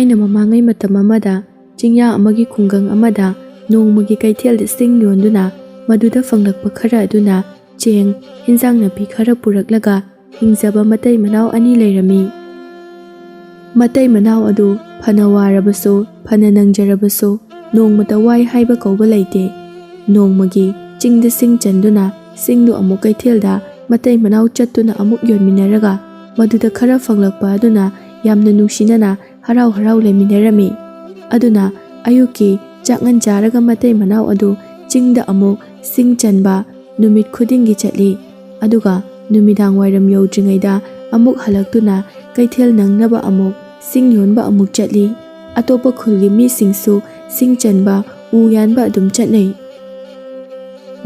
ꯊꯥꯏꯅ ꯃꯃꯥꯡꯉꯩ ꯃꯇꯝ ꯑꯃꯗ ꯆꯤꯡꯌꯥ ꯑꯃꯒꯤ ꯈꯨꯡꯒꯪ ꯑꯃꯗ ꯅꯣꯡꯃꯒꯤ ꯀꯩꯊꯦꯜꯗ ꯁꯤꯡ ꯌꯣꯟꯗꯨꯅ ꯃꯗꯨꯗ ꯐꯪꯂꯛꯄ ꯈꯔ ꯑꯗꯨꯅ ꯆꯦꯡ, ꯍꯤꯟꯖꯥꯡ ꯅꯥꯄꯤ ꯈꯔ ꯄꯨꯔꯛꯂꯒ ꯍꯤꯡꯖꯕ ꯃꯇꯩ ꯃꯅꯥꯎ ꯑꯅꯤ ꯂꯩꯔꯝꯃꯤ꯫ ꯃꯇꯩ ꯃꯅꯥꯎ ꯑꯗꯨ ꯐꯅ ꯋꯥꯔꯕꯁꯨ ꯐꯅ ꯅꯪꯖꯔꯕꯁꯨ ꯅꯣꯡꯃꯇ ꯋꯥꯏ ꯍꯥꯏꯕ ꯀꯧꯕ ꯂꯩꯇꯦ꯫ ꯅꯣꯡꯃꯒꯤ ꯆꯤꯡꯗ ꯁꯤꯡ ꯆꯟꯗꯨꯅ ꯁꯤꯡꯗꯨ ꯑꯃꯨꯛ ꯀꯩꯊꯦꯜꯗ ꯃꯇꯩ ꯃꯅꯥꯎ ꯆꯠꯇꯨꯅ ꯑꯃꯨꯛ ꯌꯣꯟꯃꯤꯟꯅꯔꯒ ꯃꯗꯨꯗ ꯈꯔ ꯐꯪꯂꯛꯄ ꯑꯗꯨꯅ ꯌꯥꯝꯅ ꯅꯨꯡꯁꯤꯅꯅ ꯍꯔꯥꯎ ꯍꯔꯥꯎ ꯂꯩꯃꯤꯟꯅꯔꯝꯃꯤ꯫ ꯑꯗꯨꯅ ꯑꯌꯨꯛꯀꯤ ꯆꯥꯛꯉꯟ ꯆꯥꯔꯒ ꯃꯇꯩ ꯃꯅꯥꯎ ꯑꯗꯨ ꯆꯤꯡꯗ ꯑꯃꯨꯛ ꯁꯤꯡ ꯆꯟꯕ ꯅꯨꯃꯤꯠ ꯈꯨꯗꯤꯡꯒꯤ ꯆꯠꯂꯤ꯫ ꯑꯗꯨꯒ ꯅꯨꯃꯤꯗꯥꯡ ꯋꯥꯏꯔꯝ ꯌꯧꯗ꯭ꯔꯤꯉꯩꯗ ꯑꯃꯨꯛ ꯍꯜꯂꯛꯇꯨꯅ ꯀꯩꯊꯦꯜ ꯅꯪꯅꯕ ꯑꯃꯨꯛ ꯁꯤꯡ ꯌꯣꯟꯕ ꯑꯃꯨꯛ ꯆꯠꯂꯤ꯫ ꯑꯇꯣꯞꯄ ꯈꯨꯜꯒꯤ ꯃꯤꯁꯤꯡꯁꯨ ꯁꯤꯡ ꯆꯟꯕ, ꯎ ꯌꯥꯟꯕ ꯑꯗꯨꯝ ꯆꯠꯅꯩ꯫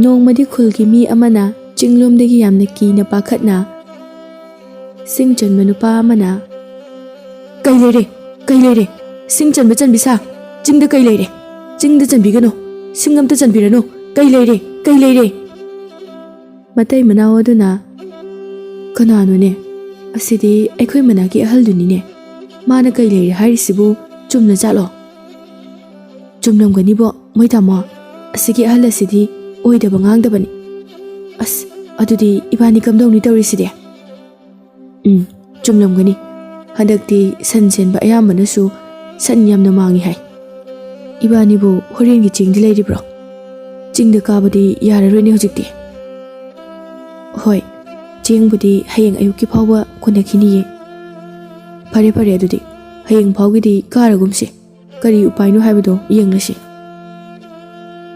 ꯅꯣꯡꯃꯗꯤ ꯈꯨꯜꯒꯤ ꯃꯤ ꯑꯃꯅ ꯆꯤꯡꯂꯣꯝꯗꯒꯤ ꯌꯥꯝꯅ ꯀꯤꯅ ꯄꯥꯈꯠꯅ ꯁꯤꯡ ꯆꯟꯕ ꯅꯨꯄꯥ ꯑꯃꯅ "ꯀꯩ ꯂꯩꯔꯦ? ꯀꯩ ꯂꯩꯔꯦ? ꯁꯤꯡ ꯆꯟꯕ ꯆꯟꯕꯤꯁꯥ, ꯆꯤꯡꯗ ꯀꯩ ꯂꯩꯔꯦ? ꯆꯤꯡꯗ ꯆꯟꯕꯤꯒꯅꯨ, ꯁꯤꯡ ꯑꯝꯇ ꯆꯟꯕꯤꯔꯅꯨ, ꯀꯩ ꯂꯩꯔꯦ? ꯀꯩ ꯂꯩꯔꯦ?" ꯃꯇꯩ ꯃꯅꯥꯎ ꯑꯗꯨꯅ "ꯀꯅꯥꯅꯣꯅꯦ? ꯑꯁꯤꯗꯤ ꯑꯩꯈꯣꯏ ꯃꯅꯥꯛꯀꯤ ꯑꯍꯜꯗꯨꯅꯤꯅꯦ. ꯃꯥꯅ ꯀꯩ ꯂꯩꯔꯦ ꯍꯥꯏꯔꯤꯁꯤꯕꯨ ꯆꯨꯝꯅ ꯖꯥꯠꯂꯣ?" "ꯆꯨꯝꯂꯝꯒꯅꯤꯕꯣ ꯃꯣꯏ ꯇꯥꯃꯣ. ꯑꯁꯤꯒꯤ ꯑꯍꯜ ꯑꯁꯤꯗꯤ ꯑꯣꯏꯗꯕ ꯉꯥꯡꯗꯕꯅꯤ. ꯑꯁ, ꯑꯗꯨꯗꯤ ꯏꯕꯥꯅꯤ ꯀꯝꯗꯧꯅꯤ ꯇꯧꯔꯤꯁꯤꯗꯤ?" "ꯆꯨꯝꯂꯝꯒꯅꯤ. ꯍꯟꯗꯛꯇꯤ ꯁꯟ ꯁꯦꯟꯕ ꯑꯌꯥꯝꯕꯅꯁꯨ ꯁꯟ ꯌꯥꯝꯅ ꯃꯥꯡꯉꯤ ꯍꯥꯏ. ꯏꯕꯥꯅꯤꯕꯨ ꯍꯣꯔꯦꯟꯒꯤ ꯆꯦꯡꯗꯤ ꯂꯩꯔꯤꯕ꯭ꯔꯣ? ꯆꯤꯡꯗ ꯀꯥꯕꯗꯤ ꯌꯥꯔꯔꯣꯏꯅꯦ ꯍꯧꯖꯤꯛꯇꯤ." "ꯍꯣꯏ, ꯆꯦꯡꯕꯨꯗꯤ ꯍꯌꯦꯡ ꯑꯌꯨꯛꯀꯤ ꯐꯥꯎꯕ ꯀꯣꯟꯅꯈꯤꯅꯤꯌꯦ." "ꯐꯔꯦ ꯐꯔꯦ, ꯑꯗꯨꯗꯤ ꯍꯌꯦꯡ ꯐꯥꯎꯒꯤꯗꯤ ꯀꯥꯔꯒꯨꯝꯁꯤ. ꯀꯔꯤ ꯎꯄꯥꯏꯅꯣ ꯍꯥꯏꯕꯗꯣ ꯌꯦꯡꯂꯁꯤ."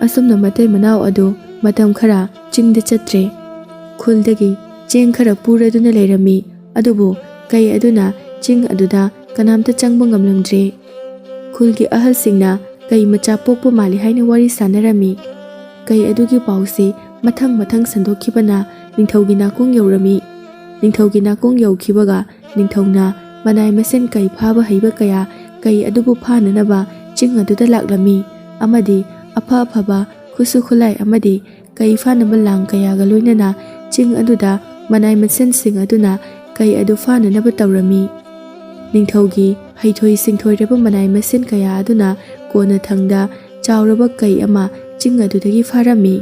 ꯑꯁꯨꯝꯅ ꯃꯇꯩ ꯃꯅꯥꯎ ꯑꯗꯨ ꯃꯇꯝ ꯈꯔ ꯆꯤꯡꯗ ꯆꯠꯇ꯭ꯔꯦ꯫ ꯈꯨꯜꯗꯒꯤ ꯆꯦꯡꯈꯔ ꯄꯨꯔꯗꯨꯅ ꯂꯩꯔꯝꯃꯤ꯫ ꯑꯗꯨꯕꯨ ꯀꯩ ꯑꯗꯨꯅ ꯆꯤꯡ ꯑꯗꯨꯗ ꯀꯅꯥꯝꯇ ꯆꯪꯕ ꯉꯝꯂꯝꯗ꯭ꯔꯦ꯫ ꯈꯨꯜꯒꯤ ꯑꯍꯜꯁꯤꯡꯅ ꯀꯩ ꯃꯆꯥ ꯄꯣꯛꯄ ꯃꯥꯜꯂꯤ ꯍꯥꯏꯅ ꯋꯥꯔꯤ ꯁꯥꯟꯅꯔꯝꯃꯤ꯫ ꯀꯩ ꯑꯗꯨꯒꯤ ꯄꯥꯎꯁꯤ ꯃꯊꯪ ꯃꯊꯪ ꯁꯟꯗꯣꯛꯈꯤꯕꯅ ꯅꯤꯡꯊꯧꯒꯤ ꯅꯥꯀꯣꯡ ꯌꯧꯔꯝꯃꯤ꯫ ꯅꯤꯡꯊꯧꯒꯤ ꯅꯥꯀꯣꯡ ꯌꯧꯈꯤꯕꯒ ꯅꯤꯡꯊꯧꯅ ꯃꯅꯥꯏ ꯃꯁꯤꯟ ꯀꯩ ꯐꯥꯕ ꯍꯩꯕ ꯀꯌా ꯀꯩ ꯑꯗꯨꯕꯨ ꯐꯥꯅꯅꯕ ꯆꯤꯡ ꯑꯗꯨꯗ ꯂꯥꯛꯂꯝꯃꯤ꯫ ꯑꯃꯗꯤ ꯑꯐ ꯑꯐꯕ ꯈꯨꯠꯁꯨ ꯈꯨꯠꯂꯥꯏ ꯑꯃꯗꯤ ꯀꯩ ꯐꯥꯅꯕ ꯂꯥꯡ ꯀꯌꯥꯒ ꯂꯣꯏꯅꯅ ꯆꯤꯡ ꯑꯗꯨꯗ ꯃꯅꯥꯏ ꯃꯁꯤꯟꯁꯤꯡ ꯑꯗꯨꯅ ꯀꯩ ꯑꯗꯨ ꯐꯥꯅꯅꯕ ꯇꯧꯔꯝꯃꯤ꯫ ꯅꯤꯡꯊꯧꯒꯤ ꯍꯩꯊꯣꯏ ꯁꯤꯡꯊꯣꯏꯔꯕ ꯃꯅꯥꯏ ꯃꯁꯤꯟ ꯀꯌꯥ ꯑꯗꯨꯅ ꯀꯣꯟꯅꯊꯪꯗ ꯆꯥꯎꯔꯕ ꯀꯩ ꯑꯃ ꯆꯤꯡ ꯑꯗꯨꯗꯒꯤ ꯐꯥꯔꯝꯃꯤ꯫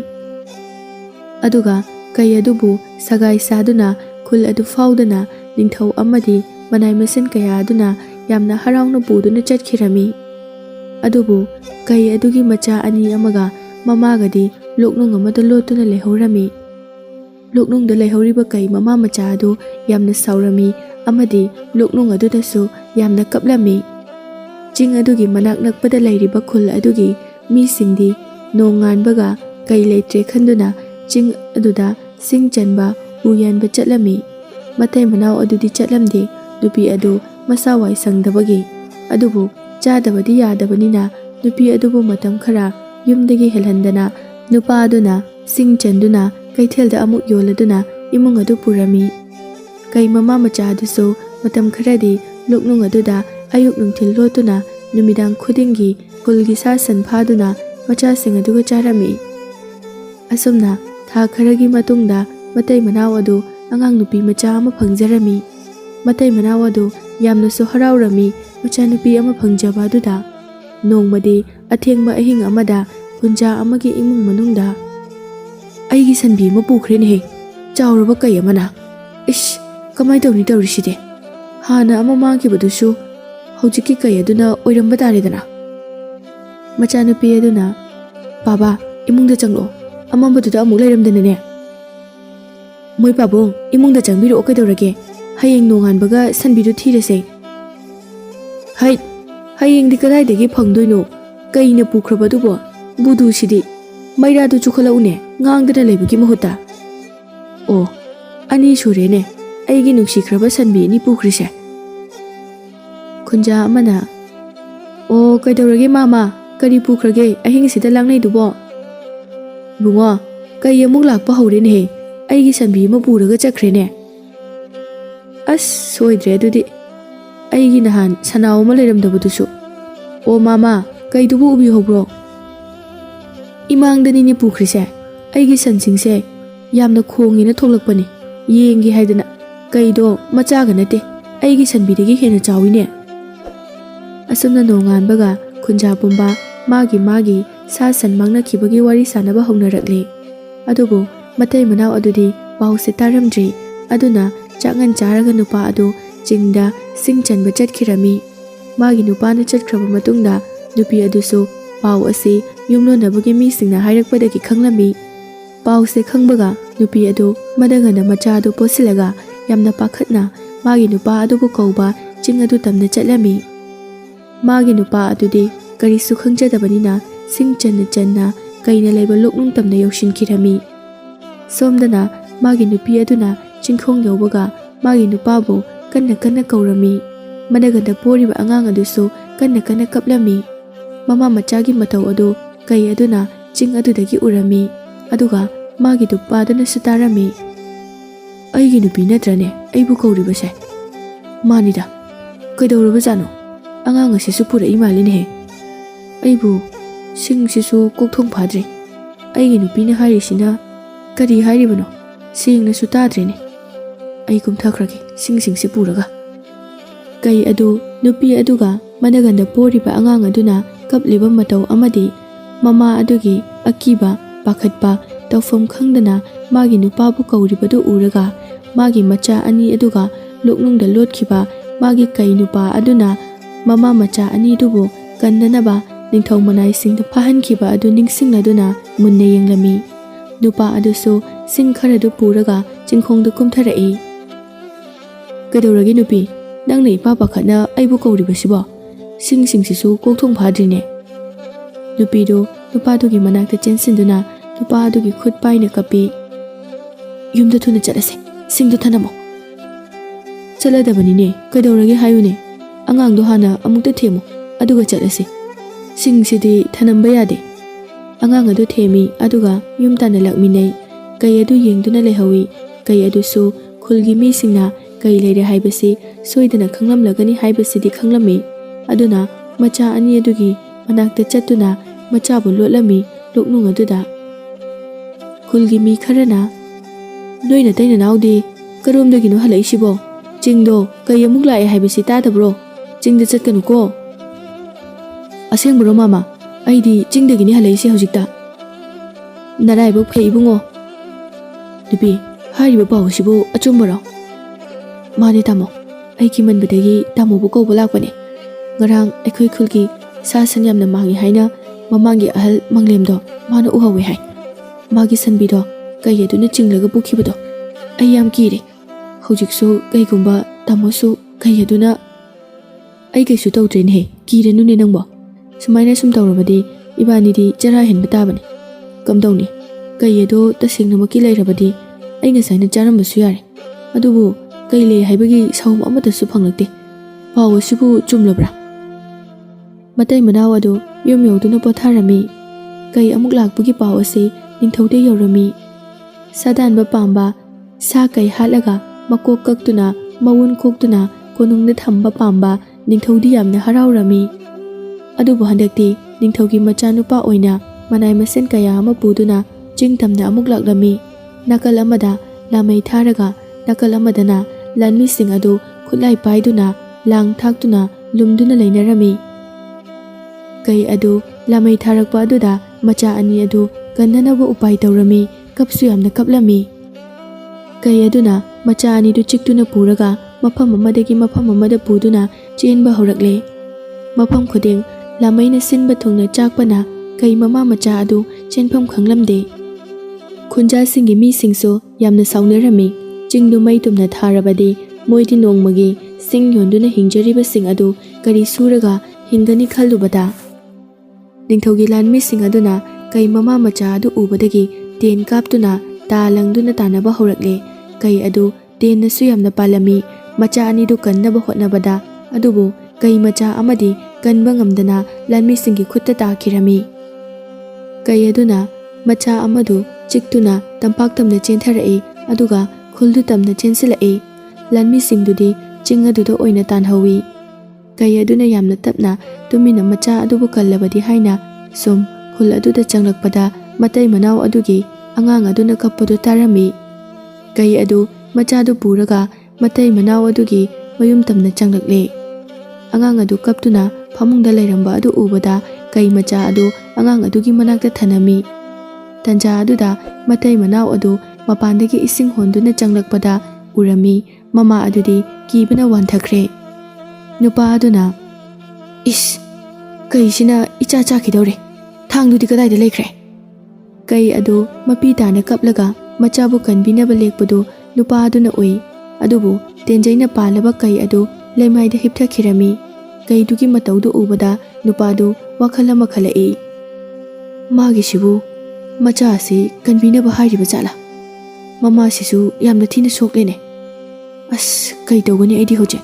ꯑꯗꯨꯒ ꯀꯩ ꯑꯗꯨꯕు ꯁꯒꯥꯏ ꯁꯥꯗꯨꯅ ꯈꯨꯜ ꯑꯗꯨ ꯐꯥꯎꯗꯅ ꯅꯤꯡꯊꯧ ꯑꯃꯗꯤ ꯃꯅꯥꯏ ꯃꯁꯤꯟ ꯀꯌꯥ ꯑꯗꯨꯅ ꯌꯥꯝꯅ ꯍꯔꯥꯎꯅ ꯄꯨꯗꯨꯅ ꯆꯠꯈꯤꯔꯝꯃꯤ꯫ ꯑꯗꯨꯕꯨ ꯀꯩ ꯑꯗꯨꯒꯤ ꯃꯆꯥ ꯑꯅꯤ ꯑꯃꯒ ꯃꯃꯥꯒꯗꯤ ꯂꯣꯛꯅꯨꯡ ꯑꯃꯗ ꯂꯣꯠꯇꯨꯅ ꯂꯩꯍꯧꯔꯝꯃꯤ꯫ ꯂꯣꯛꯅꯨꯡꯗ ꯂꯩꯍꯧꯔꯤꯕ ꯀꯩ ꯃꯃꯥ ꯃꯆꯥ ꯑꯗꯨ ꯌꯥꯝꯅ ꯁꯥꯎꯔꯝꯃꯤ ꯑꯃꯗꯤ ꯂꯣꯛꯅꯨꯡ ꯑꯗꯨꯗꯁꯨ ꯌꯥꯝꯅ ꯀꯞꯂꯝꯃꯤ꯫ ꯆꯤꯡ ꯑꯗꯨꯒꯤ ꯃꯅꯥꯛ ꯅꯛꯄꯗ ꯂꯩꯔꯤꯕ ꯈꯨꯜ ꯑꯗꯨꯒꯤ ꯃꯤꯁꯤꯡꯗꯤ ꯅꯣꯡ ꯉꯥꯟꯕꯒ ꯀꯩ ꯂꯩꯇ꯭ꯔꯦ ꯈꯟꯗꯨꯅ ꯆꯤꯡ ꯑꯗꯨꯗ ꯁꯤꯡ ꯆꯟꯕ, ꯎ ꯌꯥꯟꯕ ꯆꯠꯂꯝꯃꯤ꯫ ꯃꯇꯩ ꯃꯅꯥꯎ ꯑꯗꯨꯗꯤ ꯆꯠꯂꯝꯗꯦ, ꯅꯨꯄꯤ ꯑꯗු ꯃꯁꯥ ꯋꯥꯏ ꯁꯪꯗꯕꯒꯤ꯫ ꯑꯗꯨꯕꯨ ꯆꯥꯗꯕꯗꯤ ꯌꯥꯗꯕꯅꯤꯅ ꯅꯨꯄꯤ ꯑꯗꯨꯕꯨ ꯃꯇꯝ ꯈꯔ ꯌꯨꯝꯗꯒꯤ ꯍꯦꯜꯍꯟꯗꯅ ꯅꯨꯄꯥ ꯑꯗꯨꯅ ꯁꯤꯡ ꯆꯟꯗꯨꯅ ꯀꯩꯊꯦꯜꯗ ꯑꯃꯨꯛ ꯌꯣꯜꯂꯗꯨꯅ ꯏꯃꯨꯡ ꯑꯗꯨ ꯄꯨꯔꯝꯃꯤ꯫ ꯀꯩ ꯃꯃꯥ ꯃꯆꯥ ꯑꯗꯨꯁꯨ ꯃꯇꯝ ꯈꯔꯗꯤ ꯂꯣꯛꯅꯨꯡ ꯑꯗꯨꯗ ꯑꯌꯨꯛ ꯅꯨꯡꯊꯤꯜ ꯂꯣꯠꯇꯨꯅ ꯅꯨꯃꯤꯗꯥꯡ ꯈꯨꯗꯤꯡꯒꯤ ꯈꯨꯜꯒꯤ ꯁꯥ ꯁꯟ ꯐꯥꯗꯨꯅ ꯃꯆꯥꯁꯤꯡ ꯑꯗꯨꯒ ꯆꯥꯔꯝꯃꯤ꯫ ꯑꯁꯨꯝꯅ ꯊꯥ ꯈꯔꯒꯤ ꯃꯇꯨꯡꯗ ꯃꯇꯩ ꯃꯅꯥꯎ ꯑꯗꯨ ꯑꯉꯥꯡ ꯅꯨꯄꯤ ꯃꯆꯥ ꯑꯃ ꯐꯪꯖꯔꯝꯃꯤ꯫ ꯃꯇꯩ ꯃꯅꯥꯎ ꯑꯗꯨ ꯌꯥꯝꯅꯁꯨ ꯍꯔꯥꯎꯔꯝꯃꯤ ꯃꯆꯥꯅꯨꯄꯤ ꯑꯃ ꯐꯪꯖꯕ ꯑꯗꯨꯗ꯫ ꯅꯣꯡꯃꯗꯤ ꯑꯊꯦꯡꯕ ꯑꯍꯤꯡ ꯑꯃꯗ ꯈꯨꯟꯖꯥ ꯑꯃꯒꯤ ꯏꯃꯨꯡ ꯃꯅꯨꯡꯗ "ꯑꯩꯒꯤ ꯁꯟꯕꯤ ꯑꯃ ꯄꯨꯈ꯭ꯔꯦꯅꯦꯍꯦ, ꯆꯥꯎꯔꯕ ꯀꯩ ꯑꯃꯅ. ꯏꯁ, ꯀꯃꯥꯏ ꯇꯧꯅꯤ ꯇꯧꯔꯤꯁꯤꯗꯤ? ꯍꯥꯟꯅ ꯑꯃ ꯃꯥꯡꯈꯤꯕꯗꯨꯁꯨ ꯍꯧꯖꯤꯛꯀꯤ ꯀꯩ ꯑꯗꯨꯅ ꯑꯣꯏꯔꯝꯕ ꯇꯥꯔꯦꯗꯅ." ꯃꯆꯥꯅꯨꯄꯤ ꯑꯗꯨꯅ "ꯕꯥꯕꯥ, ꯏꯃꯨꯡꯗ ꯆꯪꯂꯛꯑꯣ. ꯑꯃꯝꯕꯗꯨꯗ ꯑꯃꯨꯛ ꯂꯩꯔꯝꯗꯅꯅꯦ." "ꯃꯣꯏ ꯄꯥꯕꯨꯡ, ꯏꯃꯨꯡꯗ ꯆꯪꯕꯤꯔꯛꯑꯣ, ꯀꯩꯗꯧꯔꯒꯦ? ꯍꯌꯦꯡ ꯅꯣꯡꯉꯥꯟꯕꯒ ꯁꯟꯕꯤꯗꯨ ꯊꯤꯔꯁꯦ." "ꯍꯩꯠ, ꯍꯌꯦꯡꯗꯤ ꯀꯗꯥꯏꯗꯒꯤ ꯐꯪꯗꯣꯏꯅꯣ? ꯀꯩꯅ ꯄꯨꯈ꯭ꯔꯕꯗꯨꯕꯣ? ꯕꯨꯗꯨꯁꯤꯗꯤ. ꯃꯩꯔꯥꯗꯨ ꯆꯨꯈꯠꯂꯛꯎꯅꯦ, ꯉꯥꯡꯗꯅ ꯂꯩꯕꯒꯤ ꯃꯍꯨꯠꯇ." "ꯑꯣ, ꯑꯅꯤ ꯁꯨꯔꯦꯅꯦ ꯑꯩꯒꯤ ꯅꯨꯡꯁꯤꯈ꯭ꯔꯕ ꯁꯟꯕꯤ ꯑꯅꯤ ꯄꯨꯈ꯭ꯔꯤꯁꯦ." ꯈꯨꯟꯖꯥ ꯑꯃꯅ "ꯑꯣ, ꯀꯩꯗꯧꯔꯒꯦ ꯃꯥꯃꯥ? ꯀꯔꯤ ꯄꯨꯈ꯭ꯔꯒꯦ ꯑꯍꯤꯡꯁꯤꯗ ꯂꯥꯡꯅꯩꯗꯨꯕꯣ?" "ꯏꯕꯨꯡꯉꯣ, ꯀꯩ ꯑꯃꯨꯛ ꯂꯥꯛꯄ ꯍꯧꯔꯦꯅꯦꯍꯦ. ꯑꯩꯒꯤ ꯁꯟꯕꯤ ꯑꯃ ꯄꯨꯔꯒ ꯆꯠꯈ꯭ꯔꯦꯅꯦ." "ꯑꯁ, ꯁꯣꯏꯗ꯭ꯔꯦ ꯑꯗꯨꯗꯤ. ꯑꯩꯒꯤ ꯅꯍꯥꯟ ꯁꯅꯥꯎ ꯑꯃ ꯂꯩꯔꯝꯗꯕꯗꯨꯁꯨ." "ꯑꯣ ꯃꯥꯃꯥ, ꯀꯩꯗꯨꯕꯨ ꯎꯕꯤꯍꯧꯕ꯭ꯔꯣ?" "ꯏꯃꯥꯡꯗꯅꯤꯅꯦ ꯄꯨꯈ꯭ꯔꯤꯁꯦ. ꯑꯩꯒꯤ ꯁꯟꯁꯤꯡꯁꯦ ꯌꯥꯝꯅ ꯈꯣꯡꯉꯦꯅ ꯊꯣꯛꯂꯛꯄꯅꯤ, ꯌꯦꯡꯒꯦ ꯍꯥꯏꯗꯅ. ꯀꯩꯗꯣ ꯃꯆꯥꯒ ꯅꯠꯇꯦ, ꯑꯩꯒꯤ ꯁꯟꯕꯤꯗꯒꯤ ꯍꯦꯟꯅ ꯆꯥꯎꯏꯅꯦ." Asumna nonganbaga khunja pumba magi sa san mangnakibagi wari sanaba haunarakle. Adubu matai manau adudi pause taramdri aduna changan charaga nupa adu chingda singchanba chatkirami. Magi nupana chatkraba matungda nupi adusu pau ase yumlonabagi misingna hairakpadagi khanglami. Pause khangbaga nupi adu madagana macha adu posilaga yamna pakhatna magi nupa adubu kauba ching adu tamna chatlami. Magi nupa adudi karisu khangjadabanina singchanna kaina laiba loknung tamna yaushinkirami. Somdana magi nupi aduna chingkhong yaubaga magi nupabu kanna kaurami. Madagada poriba angang adusu kanna kaplami. Mama machagi matau adu kai aduna ching adudagi urami. Aduga magi nupadana sutarami. Aigi nupi natrane aibu kauribase. Manida kaidorabajano angang asisu pura imaline. Aibu singsisu kokthong phadre. Aigi nupina hairisina kari hairibano singna sutadrene. Ai kumthakragi singsi puraga. Kai adu nupi aduga madaganda poriba angang aduna kapliba matau amadi mama adugi akiba pakhatpa tawfam khangdana magi nupabu kauribadu uraga magi macha ani aduga loknungda lotkhiba magi kai nupa aduna mama macha ani dubu kannanaba ningthau manai singda phahankhiba adu ningsingladuna munna yenglami. Nupa adusu sing kharadu puraga chingkhongda kumtharai. Kadoragi nupi nangna ipa pakhatna aibu kauribasibo singsisu kokthong phadrine. Nupidu nupadugi manakta chensinduna nupadugi khut paina kapi. Yumda thuna chalase singdu thanamo. Chaladabani kadoragi hayune angangdo hana amukta themo aduga chalase. Singsidi thanamba yade. Angang adu themi aduga yumtana lakminai. Kai adu yengduna lehawi kai adusu khulgi mi singna kai leire haibasi soidana khanglamlagani haibasidi khanglami. Aduna macha ani adugi manakta chatuna macha bu lotlami loknung aduda. Khulgi mi kharana noina taina naudi karomdagino halaisibo chingdo kai amuk lai haibasi tadabro chingda chatkanu ko. Asengbro mama aidi chingdagini halaisi hojikta. Naraibok phei bungo. Nupi hariba pawsibo achumbaro. Mani tamo aiki manbadagi tamo bu ko bulakbane. Ngarang aikhoi khulgi sa san yamna mangi haina mamangi ahal manglemdo mana uhawi hai. Magi sanbido kai aduna chinglaga bukhibado ai yam kire. Hojiksu kai gumba tamosu kai aduna ai kaisu tawdren he kirenu ne nangbo. Sumaina sum tawrabadi ibanidi chara henba tabani. Kamdawni kai ado tasengnamakki lairabadi ai ngasaina charambasu yare. Adubu kai le haibagi sawm amatasu phanglakte. Pawasibu chumlabra. Matai manau adu yum yauduna potharami. Kai amuk lakpagi paw ase ningthaude yaurami. Sadanba pamba sa kai halaga makok kaktuna mawun koktuna konungda thamba pamba ningthaudi yamna haraurami. Adubu handakti ningthaugi machanupa oina manai masen kaya ama puduna chingtamna amuk laklami. Nakal amada lamai tharaga nakal amadana lanmi sing adu khulai paiduna lang thaktuna lumduna leinarami. Kai adu lamai tharakpa aduda macha ani adu kannanabu upai tawrami kapsu yamna kaplami. Kai aduna macha ani du chiktuna puraga mafam amadagi mafam amada puduna chenba horakle. Mafam khuding lamaina sinba thungna chakpana kai mama macha adu chenpham khanglamde. Khunja singi mi singso yamna saunarami. Chingdu mai tumna tharabadi moidi nongmagi sing yonduna hingjariba sing adu kari suraga hingani khallubada. Ningthaugi lanmi sing aduna kai mama macha adu ubadagi ten kaptuna ta langduna tanaba horakle. Kai adu ten nasu yamna palami macha ani du kannaba hotnabada adubu kai macha amadi kanba ngamdana lanmi singi khutta takhirami. Kai aduna macha amadu chiktuna tampak tamna chentharai aduga khuldu tamna chensilai. Lanmi singdudi ching aduda oina tanhawi. Kai aduna yamna tapna tumina macha adubu kallabadi haina sum khul aduda changlakpada matai manau adugi angang aduna kappadu tarami. Kai adu macha du puraga matai manau adugi mayum tamna changlakle. Angang adu kaptuna ꯐꯃꯨꯡꯗ ꯂꯩꯔꯝꯕ ꯑꯗꯨ ꯎꯕꯗ ꯀꯩ ꯃꯆꯥ ꯑꯗꯨ ꯑꯉꯥꯡ ꯑꯗꯨꯒꯤ ꯃꯅꯥꯛꯇ ꯊꯅꯝꯃꯤ꯫ ꯇꯟꯖꯥ ꯑꯗꯨꯗ ꯃꯇꯩ ꯃꯅꯥꯎ ꯑꯗꯨ ꯃꯄꯥꯟꯗꯒꯤ ꯏꯁꯤꯡ ꯍꯣꯟꯗꯨꯅ ꯆꯪꯂꯛꯄꯗ ꯎꯔꯝꯃꯤ ꯃꯃꯥ ꯑꯗꯨꯗꯤ ꯀꯤꯕꯅ ꯋꯥꯟꯊꯈ꯭ꯔꯦ꯫ ꯅꯨꯄꯥ ꯑꯗꯨꯅ "ꯏꯁ, ꯀꯩꯁꯤꯅ ꯏꯆꯥ ꯆꯥꯈꯤꯗꯧꯔꯦ, ꯊꯥꯡꯗꯨꯗꯤ ꯀꯗꯥꯏꯗ ꯂꯩꯈ꯭ꯔꯦ?" ꯀꯩ ꯑꯗꯨ ꯃꯄꯤ ꯇꯥꯅ ꯀꯞꯂꯒ ꯃꯆꯥꯕꯨ ꯀꯟꯕꯤꯅꯕ ꯂꯦꯛꯄꯗꯨ ꯅꯨꯄꯥ ꯑꯗꯨꯅ ꯎꯏ꯫ ꯑꯗꯨꯕꯨ ꯇꯦꯟꯖꯩꯅ ꯄꯥꯜꯂꯕ ꯀꯩ ꯑꯗꯨ ꯂꯩꯃꯥꯏꯗ ꯍꯤꯞꯊꯈꯤꯔꯝꯃꯤ꯫ ꯀꯩꯗꯨꯒꯤ ꯃꯇꯧꯗꯨ ꯎꯕꯗ ꯅꯨꯄꯥꯗꯨ ꯋꯥꯈꯜ ꯑꯃ ꯈꯜꯂꯛꯏ꯫ ꯃꯥꯒꯤꯁꯤꯕꯨ ꯃꯆꯥ ꯑꯁꯤ ꯀꯟꯕꯤꯅꯕ ꯍꯥꯏꯔꯤꯕ ꯖꯥꯠꯂꯥ? ꯃꯃꯥꯁꯤꯁꯨ ꯌꯥꯝꯅ ꯊꯤꯅ ꯁꯣꯛꯂꯦꯅꯦ꯫ ꯑꯁ, ꯀꯩ ꯇꯧꯒꯅꯤ ꯑꯩꯗꯤ ꯍꯧꯖꯤꯛ?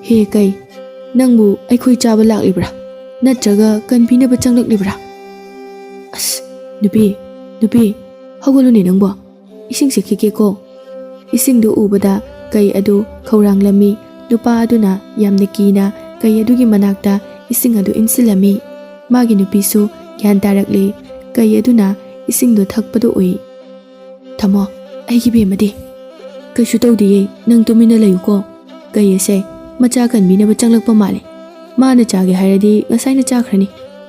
ꯍꯦ ꯀꯩ, ꯅꯪꯕꯨ ꯑꯩꯈꯣꯏ ꯆꯥꯕ ꯂꯥꯛꯂꯤꯕ꯭ꯔꯥ ꯅꯠꯇ꯭ꯔꯒ ꯀꯟꯕꯤꯅꯕ ꯆꯪꯂꯛꯂꯤꯕ꯭ꯔꯥ? ꯑꯁ, ꯅꯨꯄꯤ, ꯍꯧꯒꯠꯂꯨꯅꯦ ꯅꯪꯕꯣ, ꯏꯁꯤꯡ ꯁꯦꯛꯈꯤꯒꯦꯀꯣ꯫ ꯏꯁꯤꯡꯗꯨ ꯎꯕꯗ ꯀꯩ ꯑꯗꯨ ꯈꯧꯔꯥꯡꯂꯝꯃꯤ꯫ ꯅꯨꯄꯥ ꯑꯗꯨꯅ ꯌꯥꯝꯅ ꯀꯤꯅ ꯀꯩ ꯑꯗꯨꯒꯤ ꯃꯅꯥꯛꯇ ꯏꯁꯤꯡ ꯑꯗꯨ ꯏꯟꯁꯤꯜꯂꯝꯃꯤ꯫ ꯃꯥꯒꯤ ꯅꯨꯄꯤꯁꯨ ꯒ꯭ꯌꯥꯟ ꯇꯥꯔꯛꯂꯤ꯫ ꯀꯩ ꯑꯗꯨꯅ ꯏꯁꯤꯡꯗꯨ ꯊꯛꯄꯗꯨ ꯎꯏ꯫ "ꯊꯝꯃꯣ, ꯑꯩꯒꯤ ꯕꯦꯝꯃꯗꯤ?" "ꯀꯩꯁꯨ ꯇꯧꯗꯤꯌꯦ, ꯅꯪ ꯇꯨꯃꯤꯟꯅ ꯂꯩꯌꯨꯀꯣ꯫ ꯀꯩ ꯑꯁꯦ ꯃꯆꯥ ꯀꯟꯕꯤꯅꯕ ꯆꯪꯂꯛꯄ ꯃꯥꯜꯂꯦ꯫ ꯃꯥꯅ ꯆꯥꯒꯦ ꯍꯥꯏꯔꯗꯤ ꯉꯁꯥꯏꯅ ꯆꯥꯈ꯭ꯔꯅꯤ꯫